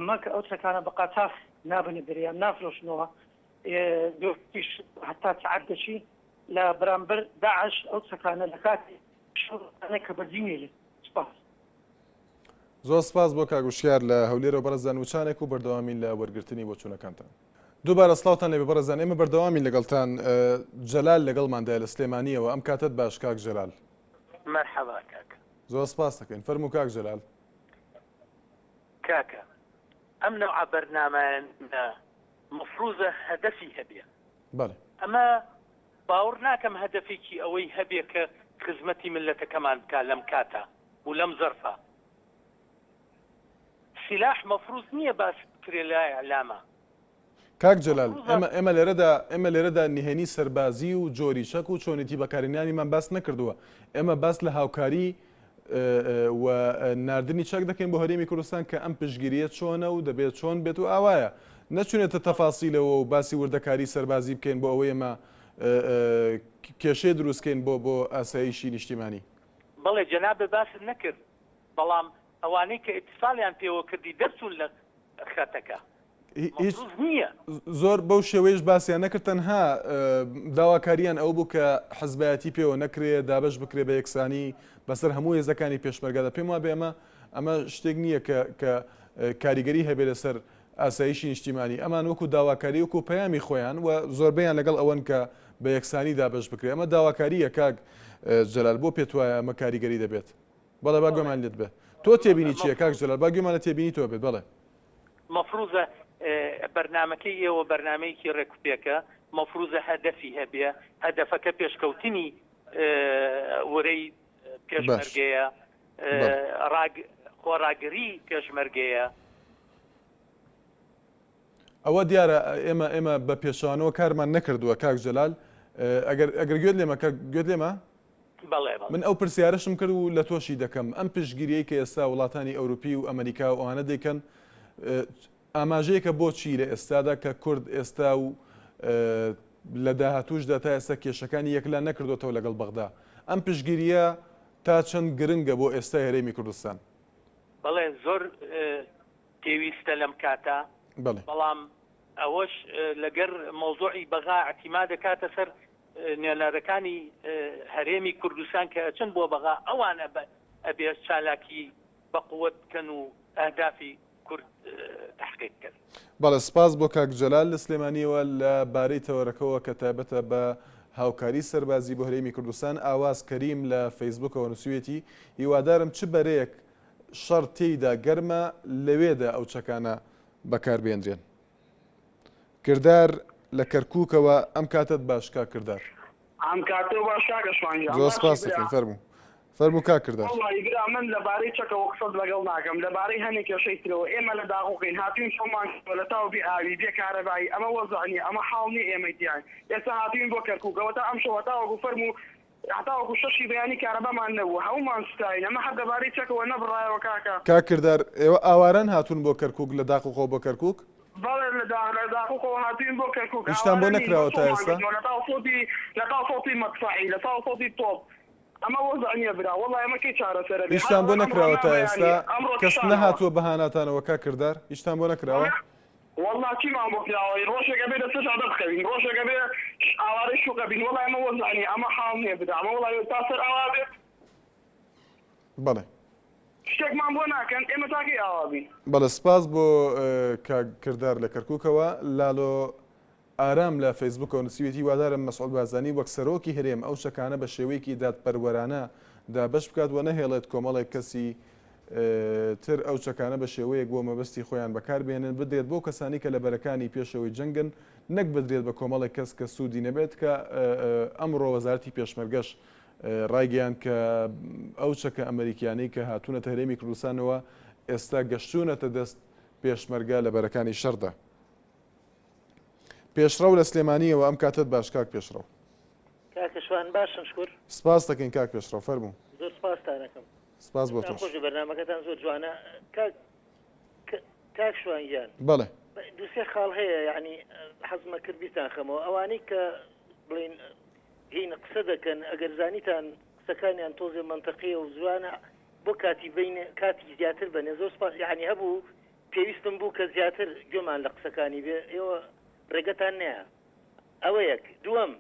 N: مەکە ئەو چەکانە بە قاچاق نابنێ بەریان نافرۆشنەوە دوش هەتا سعەتێکی لە بەرامبەر داعش ئەو چەکانە لە کاتی کە بەرجینێ سپاس.
A: زۆر سپاس بۆ کاگوشیار لە هەولێرە بەڕێزان وچانێک و بەردەوامین لە وەرگرتنی بۆ چوونەکانتان. دووبارە سڵاوتان لێ بەڕێزان، ئێمە بەردەوامین لەگەڵتان. جەلال لەگەڵماندایە لە سلێمانیەوە. ئەم کاتت باش کاک جەلال.
O: مرحبا کاکە.
A: زۆر سپاس دەکەین. فەرموو کاک جەلال.
O: کاکە ئەم نەوع بەرنامەیان مفروضە هەدەفی هەبێ.
A: بەڵێ.
O: ئەمە باوەڕ ناکەم هەدەفێکی ئەوەی هەبێ کە خزمەتی ملەتەکەمان بکا لەم کاتە و لەم زەرفە. سلاح مەفروض نییە باس بکرێ لای ئەعلامە.
A: کاک جەلال ئێمە لێرەدا نهێنی سەربازی و جۆری شەک و چۆنیتی بەکارهێنانیمان باس نەکردووە. ئێمە باس لە هاوکاری و نردنی چەک دەکەین بۆ هەرێمی کوردستان کە ئەم پشگیریە چۆنە و دەبێت چۆن بێت و ئاوایە. نەچونێتە تەفاسیلەوە و باسی وردەکاری سەربازی بکەین بۆ ئەوەی ئێمە کێشەی دروستکەین بۆ ئاسایشی نیشتیمانی.
O: بەڵێ جەنابە باست نەکرد، بەڵام ئەوانەی کە ئیتفاقیان پێوە کردی دەرچوون لە خەتەکە.
A: زۆر بەو شێوەیەش باسییان نەکرد، تەنها داواکاریان ئەو بوو کە حەزبایەتی پێوە نەکرێت دابش بکرێ بە یەکسانی بەسەر هەموو هێزەکانی پێشمەرگادا. پێم وابێ ئەمە شتێک نییە کە کاریگەری هەبێت لەسەر ئاسایشی نیشتیمانی. ئەمان وەکو داواکاری وەکو پەیامی خۆیان و زۆربیان لەگەڵ ئەوەن کە بە یەکسانی دابش بکرێت. ئەمە داواکاریە کاک جەلال. بۆ پێت وایە ئەمە کاریگەری دەبێت؟ بەڵێ با گوێمان لێت بێ. تۆ تێبینی چییە کاک جەلال؟ با گوێمانە تێبینی تۆ بێت. بەڵێ
O: مەفروضە بەرنمەکەی ئێوە بەرنمەیەکی ڕێکوپێکە مەفروضە هەدەفی هەبێ، هەدەفەکە پێشکەوتنی وەرەی پێشمەرگەیە، خۆڕاگەری پێشمەرگەیە.
A: ئەوە دیارە ئێمە بە پێشانەوە کارمان نەکردووە کاک جەلال. ئەگەر گوێت لێمە گوێت لێمە من ئەو پرسیارەشم کرد و لە تۆشی دەکەم. ئەم پشگیریەی کە ئێستا وڵاتانی ئەوروپی و ئەمریکا و ئەوانە دەیکەن ئاماژەیەکە بۆچی لە ئێستادا کە کورد ئێستا و لە داهاتووشدا تا ئێستا کێشەکانی یەکلا نەکردوێتەوە لەگەڵ بەغدا. ئەم پشگیریە تا چەند گرنگە بۆ ئێستا هەرێمی کوردستان؟
O: بەڵێ زۆر پێویستە لەم کاتە، بەڵام ئەوەش لەگەر مۆزوعی بەغا اعتیما دەکاتە سەر نێنەرەکانی هەرێمی کوردستان کە چەند بۆ بەغا ئەوانە ئەبێ چالاکی بەقووەت بکەن و ئەهدافی کورد تحقیق کرد.
A: بەڵێ سپاس بۆ کاک جەلال لە سلێمانیەوە لە بارەی تەوەرەکەەوە کە تایبەتە بە هاوکاری سەربازی بۆ هەرێمی کوردستان. ئاواز کەریم لە فەیسبوکەوە نووسویەتی هیوادارم چ بەرەیەک شەڕ تێیدا گەرمە لەوێدا ئەو چەکانە بەکاربێنرێن. کردار لە کەرکووکەوە ئەم کاتت باشکا کردار.
P: ئەم کاتۆ باشاکە شوانجان.
A: زۆر سپاس دەکەین. فەرموو کا کردار.
P: وڵی من لەبارەی چەکەوە قسەت لەگەڵ ناکەم، لەبارەی هەنێک کێشەی ترەوە ئێمە لە داغوقین هاتوین شۆمان لە تاو بێ ئاوی بێ کارەبایی ئەمە وەزانی ئەمە حاڵنی ئێمەی دیان ئێستا هاتوین بۆ کەرکووکەوە تا ئەم شەوە تاوەکو فەرموو هەتاوەکو شەشی بەیانی کارەبامان نەبوو هەمومان ستاین ئەمە هەر دەبارەی چەکەوە نەبڕایەوە کاکە.
A: کا کردار ئێوە ئاواران هاتوون بۆ کەرکووک لە داخۆخۆ بۆ کەرکووک؟
P: بەڵێ لە داخۆخۆ هاتوین بۆ کەرکووک.
A: هیچتان بۆ نەکراوە تا ئێستا؟
P: لە تاو سەوتی مەدفەعی لە تاو سەوتی تۆپ ئەمە وەزانیە برا وەڵای ئەمەکەی چارەسەرە
A: هیچتان بۆ نەکراوە تا ئێستا؟ کەس نەهاتووە بەهاناتانەوە کا کردار؟ هیچتان بۆ نەکراوە؟
P: والله چیمان بۆ کراوەی ڕۆژێکە بێ دەستش عادەت بخەوین ڕۆژێکە بێ ئاوارەی شوکە بین وەڵای ئەمە وەزانی ئەمە حاڵ نییە برا ئەمە وڵای تا سەر ئاوا بێت.
A: بەڵێ
P: شتێکمان بۆ ناکەن ئێمە تاکەی ئاوا بین.
A: بەڵێ سپاس بۆ کردار لە کەرکووکەوە. لالۆ ئارام لە فەیسبوکەوە نووسویەتی وادارم مەسعود بارزانی وەک سەرۆکی هەرێم ئەو شەکانە بە شێوەیەکی دادپەروەرانە دابەش بکات و نەهێڵێت کۆمەڵێک کەسی تر ئەو چەکانە بە شێوەیەک بۆ مەبەستی خۆیان بەکاربێنن بدرێت بۆ کەسانی کە لە بەرەکانی پێشەوەی جەنگن نەک بدرێت بە کۆمەڵێک کەس کە سوودی نەبێت کە ئەمڕۆ وەزارەتی پێشمەرگەش ڕایگەیان کە ئەو چەکە ئەمریکیانەی کە هاتوونەتە هەرێمی کوردستانەوە ئێستا گەشتوونەتە دەست پێشمەرگە لە بەرەکانی شەڕدا. پێشڕەو لە سلێمانیەوە ئەم کاتت باش کاک پێشڕەو.
Q: کاکەشوان باشن شکر.
A: سپاس دەکەین کاک پێشڕەو فەرموو.
Q: زۆر سپاستانەکەم.
A: سپاس بۆ تۆش.
Q: خۆش بەرنامەکەتان زۆر جوانە. کاک شوانگیان.
A: بەڵێ.
Q: دووسێ خاڵ هەیە یعنی حەزمە کرد بیستان خەمەوە ئەوانەی کە بڵین هین قسە دەکەن ئەگەر زانیتان قسەکانیان تۆزێ منتەقیە و جوانە بۆ کاتی بین کاتی زیاتر بنێ زۆر سپاس یعنی هەبوو پێویستم بوو کە زیاتر گوێمان لە قسەکانی بێ ئێوە ڕێگەتان نییە ئەوە یەک دووەم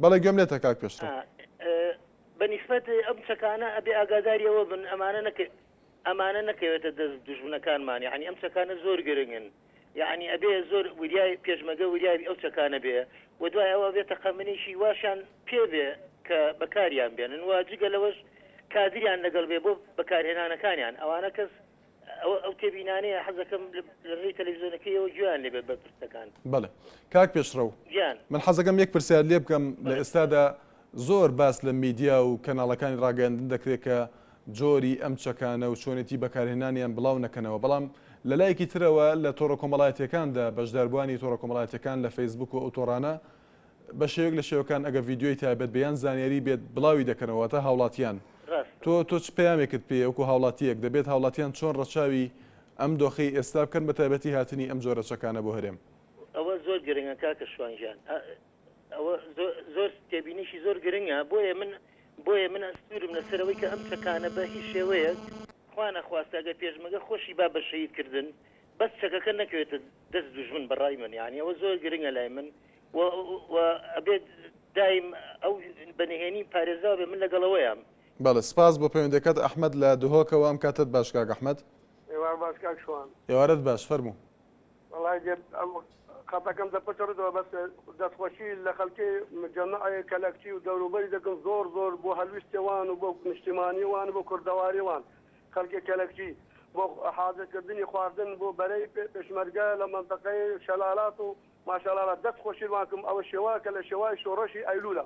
A: بەڵێ گوێم لێتە کاک پێشتر
Q: بەنسبەت ئەم چەکانە ئەبێ ئاگاداریەوە بن ئەمانە نەکەوێتە دەست دوژمنەکانمان یعنی ئەم چەکانە زۆر گرنگن یعنی ئەبێ زۆر وریای پێشمەگە وریای ئەو چەکانە بێ و دوای ئەوە بێتە قەمنیشی واشان پێ بێ کە بەکاریان بێنن و جگە لەوەش کادریان لەگەڵ بێ بۆ بەکارهێنانەکانیان ئەوانە کەس ئەو تێبینانەیە حەزەکەم لە ڕێی تەلەڤیزیۆنەکەیەوە گویان لێ بێت بە پرسەکان.
A: بەڵێ کاک پێشڕەو من حەزەکەم یەک پرسیار لێ بکەم لە ئێستادا زۆر باس لە میدیا و کەناڵەکانی ڕاگەاندن دەکرێت کە جۆری ئەم چەکانە و چۆنێتی بەکارهێنانیان بڵاو نەکەنەوە بەڵام لە لایەکی ترەوە لە تۆڕە کۆمەڵایەتیەکاندا بەشداربووانی تۆڕە کۆمەڵایەتیەکان لە فەیسبوک و ئەو تۆڕانە بە شێوەیەک لە شێوەکان ئەگە ڤیدیۆی تایبەت بەیان زانیاری بێت بڵاوی دەکەنەوە تا هاوڵاتیان تۆ چ پەیامێکت پێ وەکو هاوڵاتیەک دەبێت هاوڵاتیان چۆن ڕەچاوی ئەم دۆخی ئێستا بکەن بە تایبەتی هاتنی ئەم جۆرە چەکانە بۆ هەرێم.
Q: ئەوە زۆر گرنگە کاکە شوانژیان ئەوە زۆر تێبینیشی زۆر گرنگە بۆیە من ئەستورم لەسەرەوەی کە ئەم چەکانە بە هیچ شێوەیەک خوا نەخواستە ئەگەر پێشمەگە خۆشی با بە شەهیدکردن بەس چەکەکە نەکەوێتە دەست دوژمن بەڕای من یعنی ئەوە زۆر گرنگە لای من و ئەبێت دایم ئەو بەنهێنی پارێزاو بێ من لەگەڵەوەیان.
A: بەڵێ سپاس بۆ پەیوەندەکەت ئەحمەد لە دهۆکەوە ئەم کاتت باش کاک ئەحمەد.
R: ئێوار باش کاک شوان.
A: ئێوارەت باش فەرموو.
R: وەڵای خەتەکەم دەپەچڕێتەوە بەس دەستخۆشی لە خەڵکی جەمەعەیە کەلەکچی و دەوروبەری دەکەن زۆر بۆ هەلویستێوان و بۆ نیشتیمانیوان بۆ کوردەواریوان خەڵکی کەلەکچی بۆ حاضرکردنی خواردن بۆ بەرەی پێشمەرگە لە منتەقەی شەلالات و ماشەڵڵا دەستخۆشیوانکەم ئەوە شێوە کە لە شێوای شۆڕەشی ئەیلوولە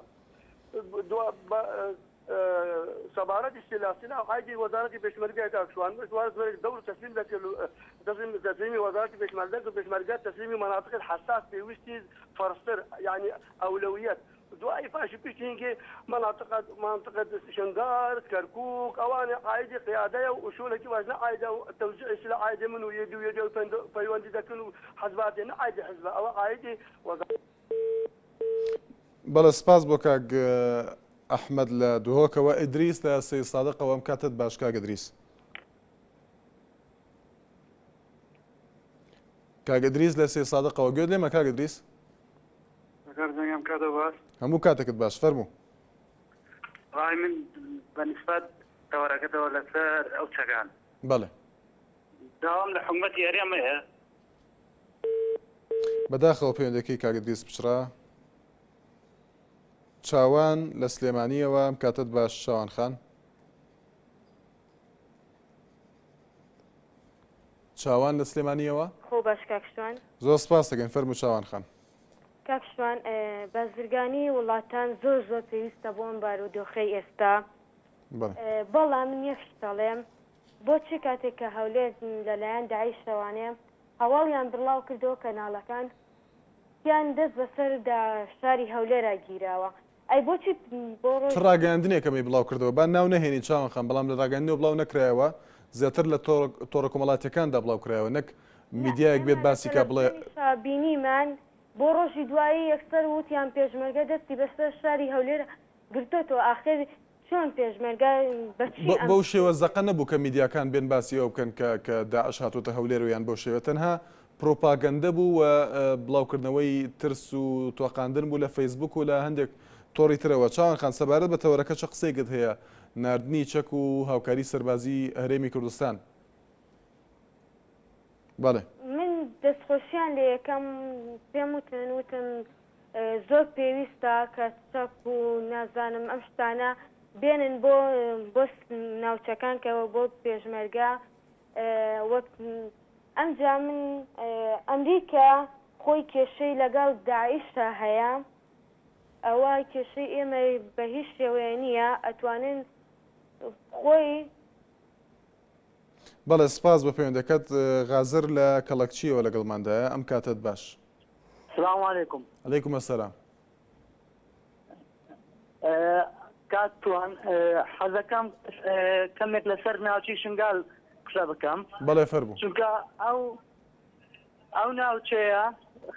R: سەبارەتی سیاسینا قایدی وەزارەتی پێشمەرگای تاکشوان دەور تسلیمی وەزارەتی پێشمەرگە تسلیمی مناطق حساس پێویستی فەرستر یعنی ئەولەویەت دوای فاشی پیشینکە منطقة شنغار كركوك اواني عايدي قيادة وشولك واجنا عايدة توزيع سلا عايدة من ويدي فيوندي ذاكن حزباتنا عايدة حزبة او عايدي
A: بەڵێ سپاس بۆ کاک ئەحمەد لە دوهۆکەوە ئیدریس لە سەی سادقەوە ئەم کاتت باش کاک ئیدریس. کاک ئیدریس لە سەی سادقەوە گوێت لێمە کاک ئیدریس؟ هەموو کاتێکت باش فەرموو.
K: ڕای من بەنسبەت تەوەرەکەتەوە لەسەر ئەو چەکان.
A: بەڵێ.
K: داوام لە حکومەتی هەرێمەیە.
A: بەداخەوە پەیوەندەکەی کاک ئیدریس پچڕا. چاوان لە سلێمانیەوە ئەم کاتت باش چاوان خان. چاوان لە سلێمانیەوە؟
S: خۆ باش کاکشوان.
A: زۆر سپاس دەکەین فەرموو چاوان خان.
S: کاکشوان بازرگانی وڵاتان زۆر پێویستە بۆ ئەم بارودۆخەی ئێستا. بەڵام من یەک دەڵێم بۆچی کاتێک کە هەولێر لەلایەن داعش شەوانەیە هەواڵیان بڕاو کردەوە کەناڵەکان یان دەست بەسەر شاری هەولێرا گیراوە. ئەی بۆچی
A: ڕاگەاندنێکەکەمی بڵاو کردەوە با ناو نەهێنی چاوان خان بەڵام لە ڕاگەاندنەوە بڵاو نەکرایەوە زیاتر لە تۆڕە کۆمەڵاتیەکاندا بڵاو کرایەوە نەک میدیایەک بێت باسیکە بڵێ
S: بینیمان بۆ ڕۆژی دوایی یەکسەر وتیان پێشمەرگە دەستی بەسەر شاری هەولێر گرتوێتەوە ئاخر چۆن پێشمەرگە
A: بەو شێوە زەقە نەبوو کە میدیاکان بێن باسی ئەو بکەن کە داعش هاتوۆتە هەولێر و یان بۆ شێوە تەنها پرۆپاگەندە بوو و بڵاوکردنەوەی ترس و تۆقااندن بوو لە فەیسبوک و لە هەندێک تۆڕی ترەوە. چاوان خان سەبارەت بە تەوەرەکە چه قسەیەکت هەیە نردنی چەک و هاوکاری سەربازی هەرێمی کوردستان؟ بەڵێ
S: من دەستخۆشیان لە یەکەم پێم وتم زۆر پێویستە کە چەک و نازانم ئەم شتانە بێنن بۆ ناوچەکان کەەوە بۆ پێشمەرگە ئەمجا من ئەمریکا خۆی کێشەی لەگەڵ داعیشە هەیە ئەوە کێشەی ئێمە بە هیچ شێوەیە نییە ئەتوانن خۆی
A: بەڵێ سپاس بە پەیوەندەکەت غازر لە کەڵەکچیەوە لەگەڵماندایە ئەم کاتت باش.
M: سلام علیکم.
A: عەلەیکوم ئەسەلام.
M: کاتوان حەزەکەم کەمێک لەسەر ناوچی شنگال قسە بکەم.
A: بەڵێ فەرموو.
M: چونکە ئەو ناوچەیە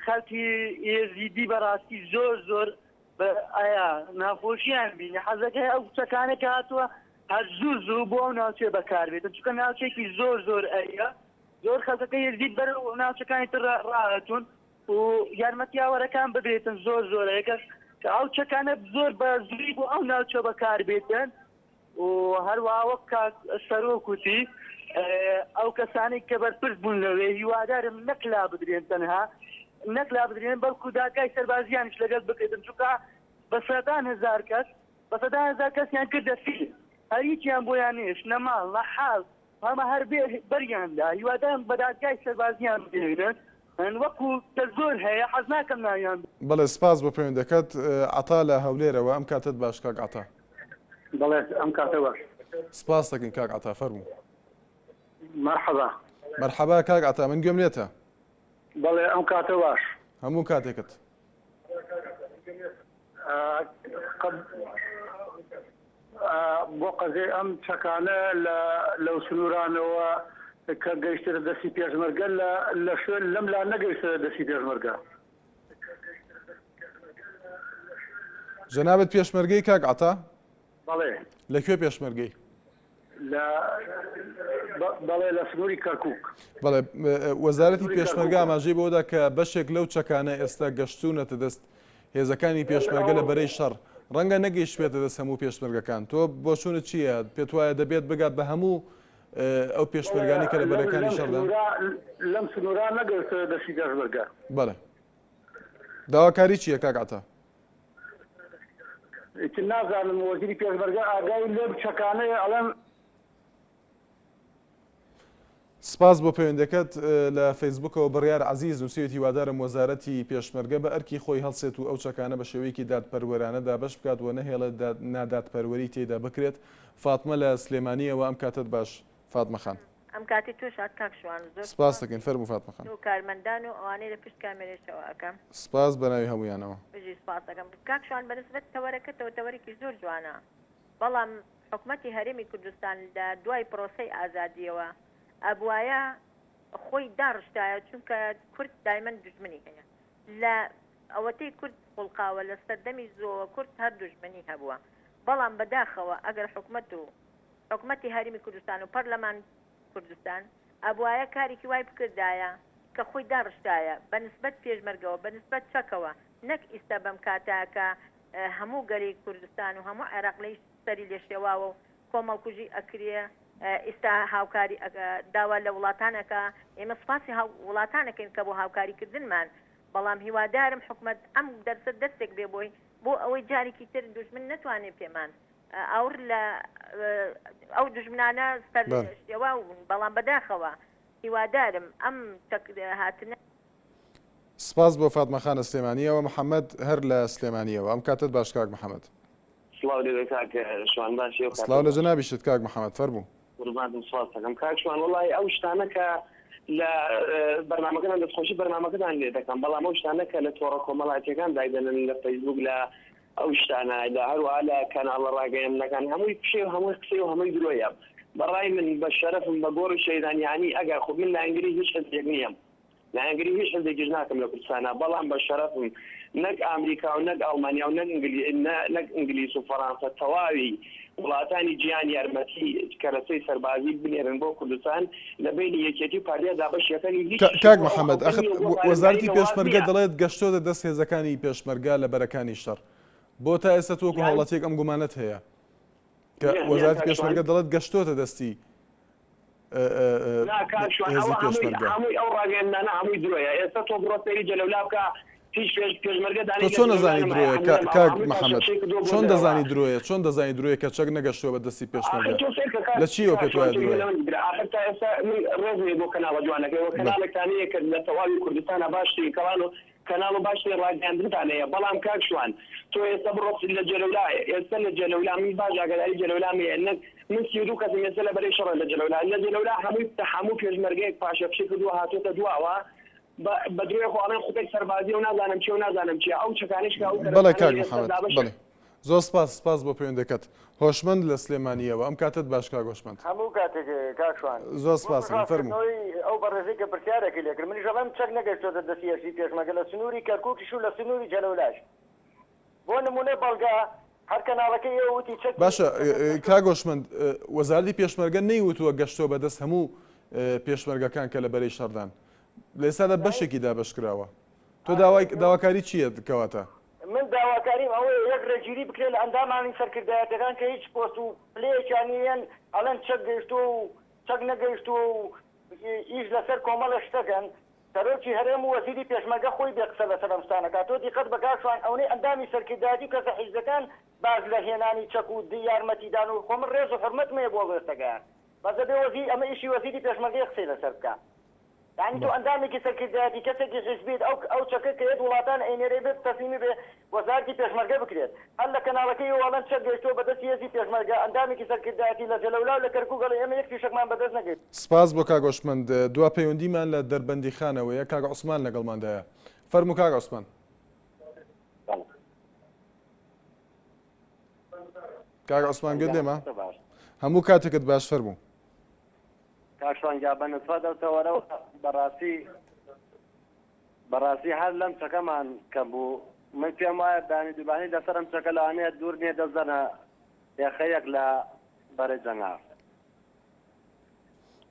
M: خەڵکی یێزیدی بەڕاستی زۆر ئایا ناخۆشییان بینی حەزەکەی ئەو چەکانێک هاتووە هەر زوو بۆ ئەو ناوچێ بەکاربێت چونکە ناوچێکی زۆر ئەیە زۆر خەڵکەکە یێزید بەر ناوچەکانی تر ڕاهاتوون و یارمەتیاوەرەکان ببێتن زۆر ئەکەس
T: کە ئەو چەکانە زۆر بە زوری بۆ ئەو ناوچە بەکاربێتن و هەروە وەک سەرۆک وتی ئەو کەسانی کە بەرپرس بوون لەوێ هیوادارم نەکلا بدرێن تەنها نەکلا بدرێن بەڵکو داگای سەربازیانش لەگەڵ بکرێتن چونکە بە سەدان هەزار کەس بە سەدان هەزار کەسیان کردە فیل هەریکیان بۆیان نێش نەماڵ نەحاڵ هەمە هەر بەریاندا هیوادارم بە دادگای سەربازیان بدرێنن وەکو کە زۆر هەیە حەز ناکەم ناویان
A: بەڵێ سپاس بۆ پەیوەندەکەت عەتا لە هەولێرەوە ئەم کاتت باش کاک عەتا.
I: بەڵێ ئەم کاتە باش.
A: سپاس دەکەین کاک عەتا فەرموو.
I: مرحبا.
A: مرحبا کاک عەتا من گوێم لێتە.
I: بەڵێ ئەم کاتە باش.
A: هەموو کاتێکت.
I: بۆ قەزێ ئەم چەکانە لەو سنوورانەوە کە گەیشترە دەستی پێشمەرگە لە شوێن لەم لا نەگەیشترە دەستی پێشمەرگە.
A: جەنابەت پێشمەرگەی کاک عەتا؟
I: بەڵێ.
A: لەکوێ پێشمەرگەی؟
I: بەڵێ لە سنووری کەرکووک.
A: بەڵێ وەزارەتی پێشمەرگە ئاماژەی بۆدا کە بەشێک لەو چەکانە ئێستا گەشتوونەتە دەست هێزەکانی پێشمەرگە لە بەرەی شەڕ ڕەنگە نەگەیشتێتە دەست هەموو پێشمەرگەکان. تۆ بۆ چوونت چییە؟ پێت وایە دەبێت بگات بە هەموو ئەو پێشمەرگانی کە لە بەرەکانی شەڕدا
I: لەم سنووران نەگەیشترە دەستی پێشمەرگە.
A: بەڵێ. داواکاری چییە کاک عەتا؟
I: نازانم وەزیری پێشمەرگە ئاگای لێ چەکانەیە ئەڵێن.
A: سپاس بۆ پەیوەندەکەت لە فەیسبوکەوە بڕیار عەزیز نووسێت هیوادارم وەزارەتی پێشمەرگە بە ئەرکی خۆی هەڵسێت و ئەو چەکانە بە شێوەیەکی دادپەروەرانەدا بەش بکات و نەهێڵە نادادپەروەری تێدا بکرێت. فاتمە لە سلێمانیەوە ئەم کاتت باش فاتمە خان.
U: ئەم کاتی توش کاک شوان زۆر
A: سپاس دەکەین فەرموو فاتمە خان.
U: و کارمەندان و ئەوانەی لە پشت کامێرەشەوە ئەەکەم.
A: سپاس بە ناوی هەموویانەوە.
U: بژی سپاس دەکەم. کاک شوان بەنسبەت تەوەرەکەتەوە تەوەرێکی زۆر جوانە. بەڵام حکوومەتی هەرێمی کوردستان لە دوای پرۆسەی ئازادیەوە ئەبوایە خۆی داڕشتایە چونکە کورد دایمەن دوژمنی هەیە لە ئەوەتەی کورد قوڵقاوە لە سەردەمی زۆوە کورد هەر دوژمنی هەبووە. بەڵام بەداخەوە ئەگەر حکوومەتی هەرێمی کوردستان و پەرلەمان کوردستان ئەبوایە کارێکی وای بکردایە کە خۆی داڕشتایە بە نسبەت پێشمەرگەوە بە نسبەت چەکەوە نەک ئیستا بەم کاتاکە هەموو گەلی کوردستان و هەموو عێراقلەی سەری لێشێواوە و کۆمەڵکوژی ئەکرێ ئێستا هاوکاری داوا لە وڵاتانەکە ئێمە سپاسی وڵاتانەکەین کە بۆ هاوکاریکردنمان بەڵام هیوادارم حکومت ئەم دەرسە دەستێک بێ بۆ ئەوەی جارێکی تر دوژمن نتوانێت پێمان ئەوڕ لە ئەو دوژمنانە سەرشتێوا بەڵام بەداخەوە هیوادارم ئەم هاتنە.
A: سپاس بۆ فاتمە خانە سلێمانیەوە محەممەد هەر لە سلێمانیەوە ئەم کاتت باش کاک محەممەد. سلااو لە جەنابیشت کاک محەممەد فەرموو.
G: سپاسەکەم کاک شوان وڵی ئەو شتانە کە لە بەرنامەکەدان دەستخۆشی بەرنامەکەدان لێ دەکەم بەڵام ئەو شتانە کە لە تۆڕە کۆمەڵاتیەکان دایدەنن لە فەیسبوک لە ئەو شتانە لە هەروە لە کەناڵە ڕاگەیەندەکان هەمووی پشێ و هەمووی قسەی و هەمووی درۆیە بەڕای من بە شەرەفم بە گۆڕ شەیدانیانی ئەگەر خۆ من لە ئەنگری هیچ حزبێک نییەم لە ئەنگری هیچ حزبێکیش ناکەم لە کوردستانە بەڵام بە شەرەفم نەک ئامریکا و نەک ئەڵمانیا و نەک ئینگلیس و فەڕەنسا تەواوی وڵاتانی گیان یارمەتی کەرەسەی سەربازی بنێرن بۆ کوردستان لە بینی یەکێتی پارتیا بەشیەکانی هیچ.
A: کاک محەممەد وەزارەتی پێشمەرگە دەڵێت گەشتۆتە دەست هێزەکانی پێشمەرگە لە بەرەکانی شەڕ بۆ تا ئێستا وەکو هەوڵەتێک ئەم گومانەت هەیە کە وەزارەتی پێشمەرگە دەڵێت گەشتۆتە دەستی هێزی پێشمەرگە.
G: هەمووی ئەو ڕاگەیەندانە هەمووی درۆیە ئێستا تۆ بڕۆ سەیری جەلەولا بکە
A: تۆ چۆن دەزانی درۆیە کاک محەممەد چۆن دەزانی درۆیە چۆن دەزانی درۆیە کە چەک نەگەشتووە بە دەستی پێشمەرگە لە چیەوە پێت وایە درۆیە؟
G: ڕێزی بۆ کەناڵە جوانەکەی کەناڵێکتانەیە کە لە تەواوی کوردستانە باشی کەوان و کەناڵ و باشی ڕاگەیاندنتانەیە بەڵام کاک شوان تۆ ئێستا بڕۆ لە جەلەولایە ئێستا لە جەلەولا من باش ئاگاداری جەلەولامەیە نەک من 32 کەسم ئێستا لە بەرەی شەڕە لە جەلەولا هەمووی پێشمەرگەیەک پاشەفشی کردووە هاتۆتە دواوە بە درۆی خواڵێن خوبێک سەربازی و نازانم چی و نازانم چیە ئەو چەکانش
A: بەڵێ کاک محەممەد بڵێ زۆر سپاس بۆ پەیوەندەکەت هۆشمەند لە سلێمانیەوە ئەم کاتت باش کاک هۆشمەند
I: هەموو کاتێک کاکشوان
A: زۆر سپاس فەرموو
I: ئەو بەڕێزەی کە پرسیارێکی لێکرد منیش ئەڵێم چەک نەگەشتۆتە دەستی هێرشی پێشمەرگە لە سنووری کەرکووکیش و لە سنووری جەلەولاش بۆ نمونەی بەڵگا هەر کەناڵەکەی ئێوەتی چەک
A: باشە کاک هۆشمەند وەزارەتی پێشمەرگە نەیوتووە گەشتۆ بەدەست هەموو پێشمەرگەکان کە لە بەرەی شەڕدان لە ئێستادا بەشێکی دابەشکراوە تۆ داواکاری چییە کەواتە؟
M: من داواکاریم ئەوەیە یەک ڕێگیری بکرێت لە ئەندامانی سەرکردایەتەکان کە هیچ پۆست و پلەیەکیانیان ئەڵەن چەک گەیشتووە و چەک نەگەیشتووە و ئیش لەسەر کۆمەڵە شتەکەن سەرۆکی هەرێم و وەزیری پێشمەرگە خۆی بێ قسە لەسەر ئەم شتانەکە تۆ دیقەت بە کاکشوان ئەوەی ئەندامی سەرکردایەتی کەسە حیزبەکان باز لە هێنانی چەک و یارمەتیدان و خۆ من ڕێز و حرمەت مێ بۆ وێستەکەیان بەزە بێ وەزیر ئەمە ئیشی وەزیری پێشمەرگەی قسەی لەسەر بکە يعني تو اندامێکی سەرکردایەتی کەسێکی حیزبیت ئەو چەکە کە هێت وڵاتان ئەینێرێ بێت تەسلیمی بێ وەزارەتی پێشمەرگە بکرێت هەر لە کەناڵەکەی وەڵەن چەک گەیشتووە بەدەستی هێزی پێشمەرگە ئەندامێکی سەرکردایەتی لە جەلەولا و لە کەرکووک گەڵێ ئێمە یەک فیشەکمان بەدەست نەگەیت.
A: سپاس بۆ کاک عوسمان. دوا پەیوەندیمان لە دەربەندی خانەوەیە کاک عوسمان لەگەڵماندایە. فەرموو کاک عوسمان. کاک عوسمان گوێت لێمە؟ هەموو کاتێکت باش فەرموو.
C: کاکشوانگا بە نسبەت ئەو تەوەرە بەڕاستی هەر لەم چەکەمان کەم بوو من پێم وایە دانی دووبانی لەسەر ئەم چەکە لەوانەیە دوور نییە دەزەنە یاخەیەک لە بەرەی جەنگا.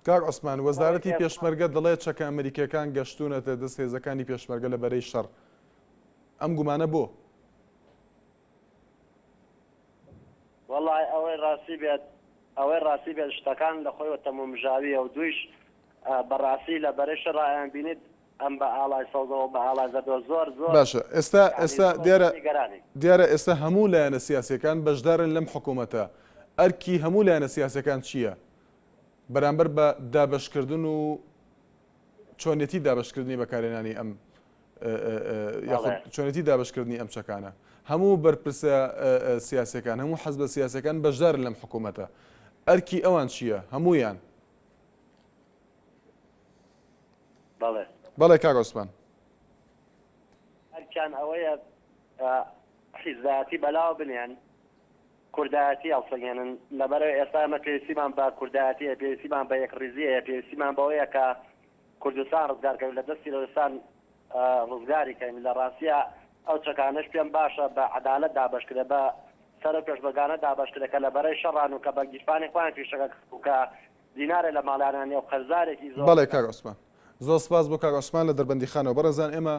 A: کاک عوسمان وەزارەتی پێشمەرگە دەڵێت چەکە ئەمریکیەکان گەشتونەتە دەست هێزەکانی پێشمەرگە لە بەرەی شەڕ ئەم گومانە بۆ؟
C: وەڵای ئەوەی ڕاستی بێت شتەکان لە خۆی تەمومژاویە و دویش بەڕاستی لە بەرەی شەڕایان بینیت ئەم بە ئاڵای سەوزەوە بە ئاڵای زەدۆ زۆر
A: باشە. ئێستا دیارە ئێستا هەموو لایەنە سیاسیەکان بەشدارن لەم حکوومەتە ئەرکی هەموو لایەنە سیاسەکان چییە؟ بەرامبەر بە دابەشکردن و چۆنێتی دابەشکردنی بەکارهێنانی ئەم یاخود چۆنێتی دابەشکردنی ئەم چەکانە هەموو بەرپرسە سیاسەکان هەموو حەزبە سیاسەکان بەشدارن لەم حکوومەتە ئەرکی ئەوان چییە؟ هەموویان. بەڵێ کاک عوسمان.
C: ئەرکیان ئەوەیە حیزبایەتی بەلاو بنێن کوردایەتی هەڵسەنگێنن لەبەرەوەی ئێستا ئەمە پێویستیمان بە کوردایەتیە پێویستیمان بە یەکڕیزیەیە پێویستیمان بەوەیە کە کوردستان ڕزگارکەوێت لە دەستی لەوستان ڕزگاری کەین لە ڕاستیە ئەو چەکانش پێم باشە بە عەدالەت دابەشکرێ بە سەر و پێشبەرگانە دابەشکرێ کە لەبەرەی شەڕان و کە بە گیشتپانی خۆیان پیشەکە و کە دینارێ لە ماڵیانیە و قەرزارێکی زۆر.
A: بەڵێ کاک عوسمان زۆر سپاس بۆ کاک عوسمان لە دەربەندی خانەوە. بەڕێزان ئێمە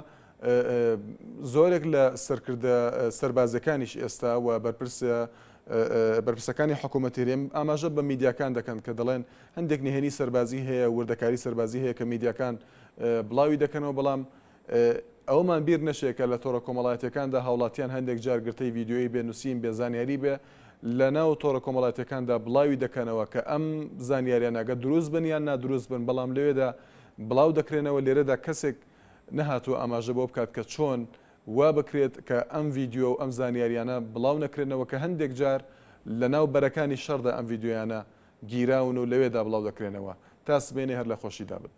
A: زۆرێک لە سەرکردە سەربازەکانیش ئێستا و بەرپرسەکانی حکوومەتی رێم ئاماژە بە میدیاکان دەکەن کە دەڵێن هەندێک نهێنی سەربازی هەیە وردەکاری سەربازی هەیە کە میدیاکان بڵاوی دەکەنەوە بەڵام ئەومان بیر نەشێکە لە تۆڕە کۆمەڵایەتەکاندا هاوڵاتیان هەندێک جار گرتەی ڤیددیۆی بێ نووسین بێ زانیاری بێ لە ناو تۆڕە کۆمەڵایەتەکاندا بڵاوی دەکەنەوە کە ئەم زانیاریان ئەگە دروست بن یان نادروست بن بەڵام لەوێدا بڵاو دەکرێنەوە لێرەدا کەسێک نەهاتووە ئاماژە بۆ بکات کە چۆن وا بکرێت کە ئەم ڤیددیۆ و ئەم زانیاریانە بڵاو نەکرێنەوە کە هەندێک جار لە ناو بەرەکانی شەڕدا ئەم ڤیددیۆیانە گیراون و لەوێدا بڵاو دەکرێنەوە تا سبێنێ هەر لە خۆشی دابن.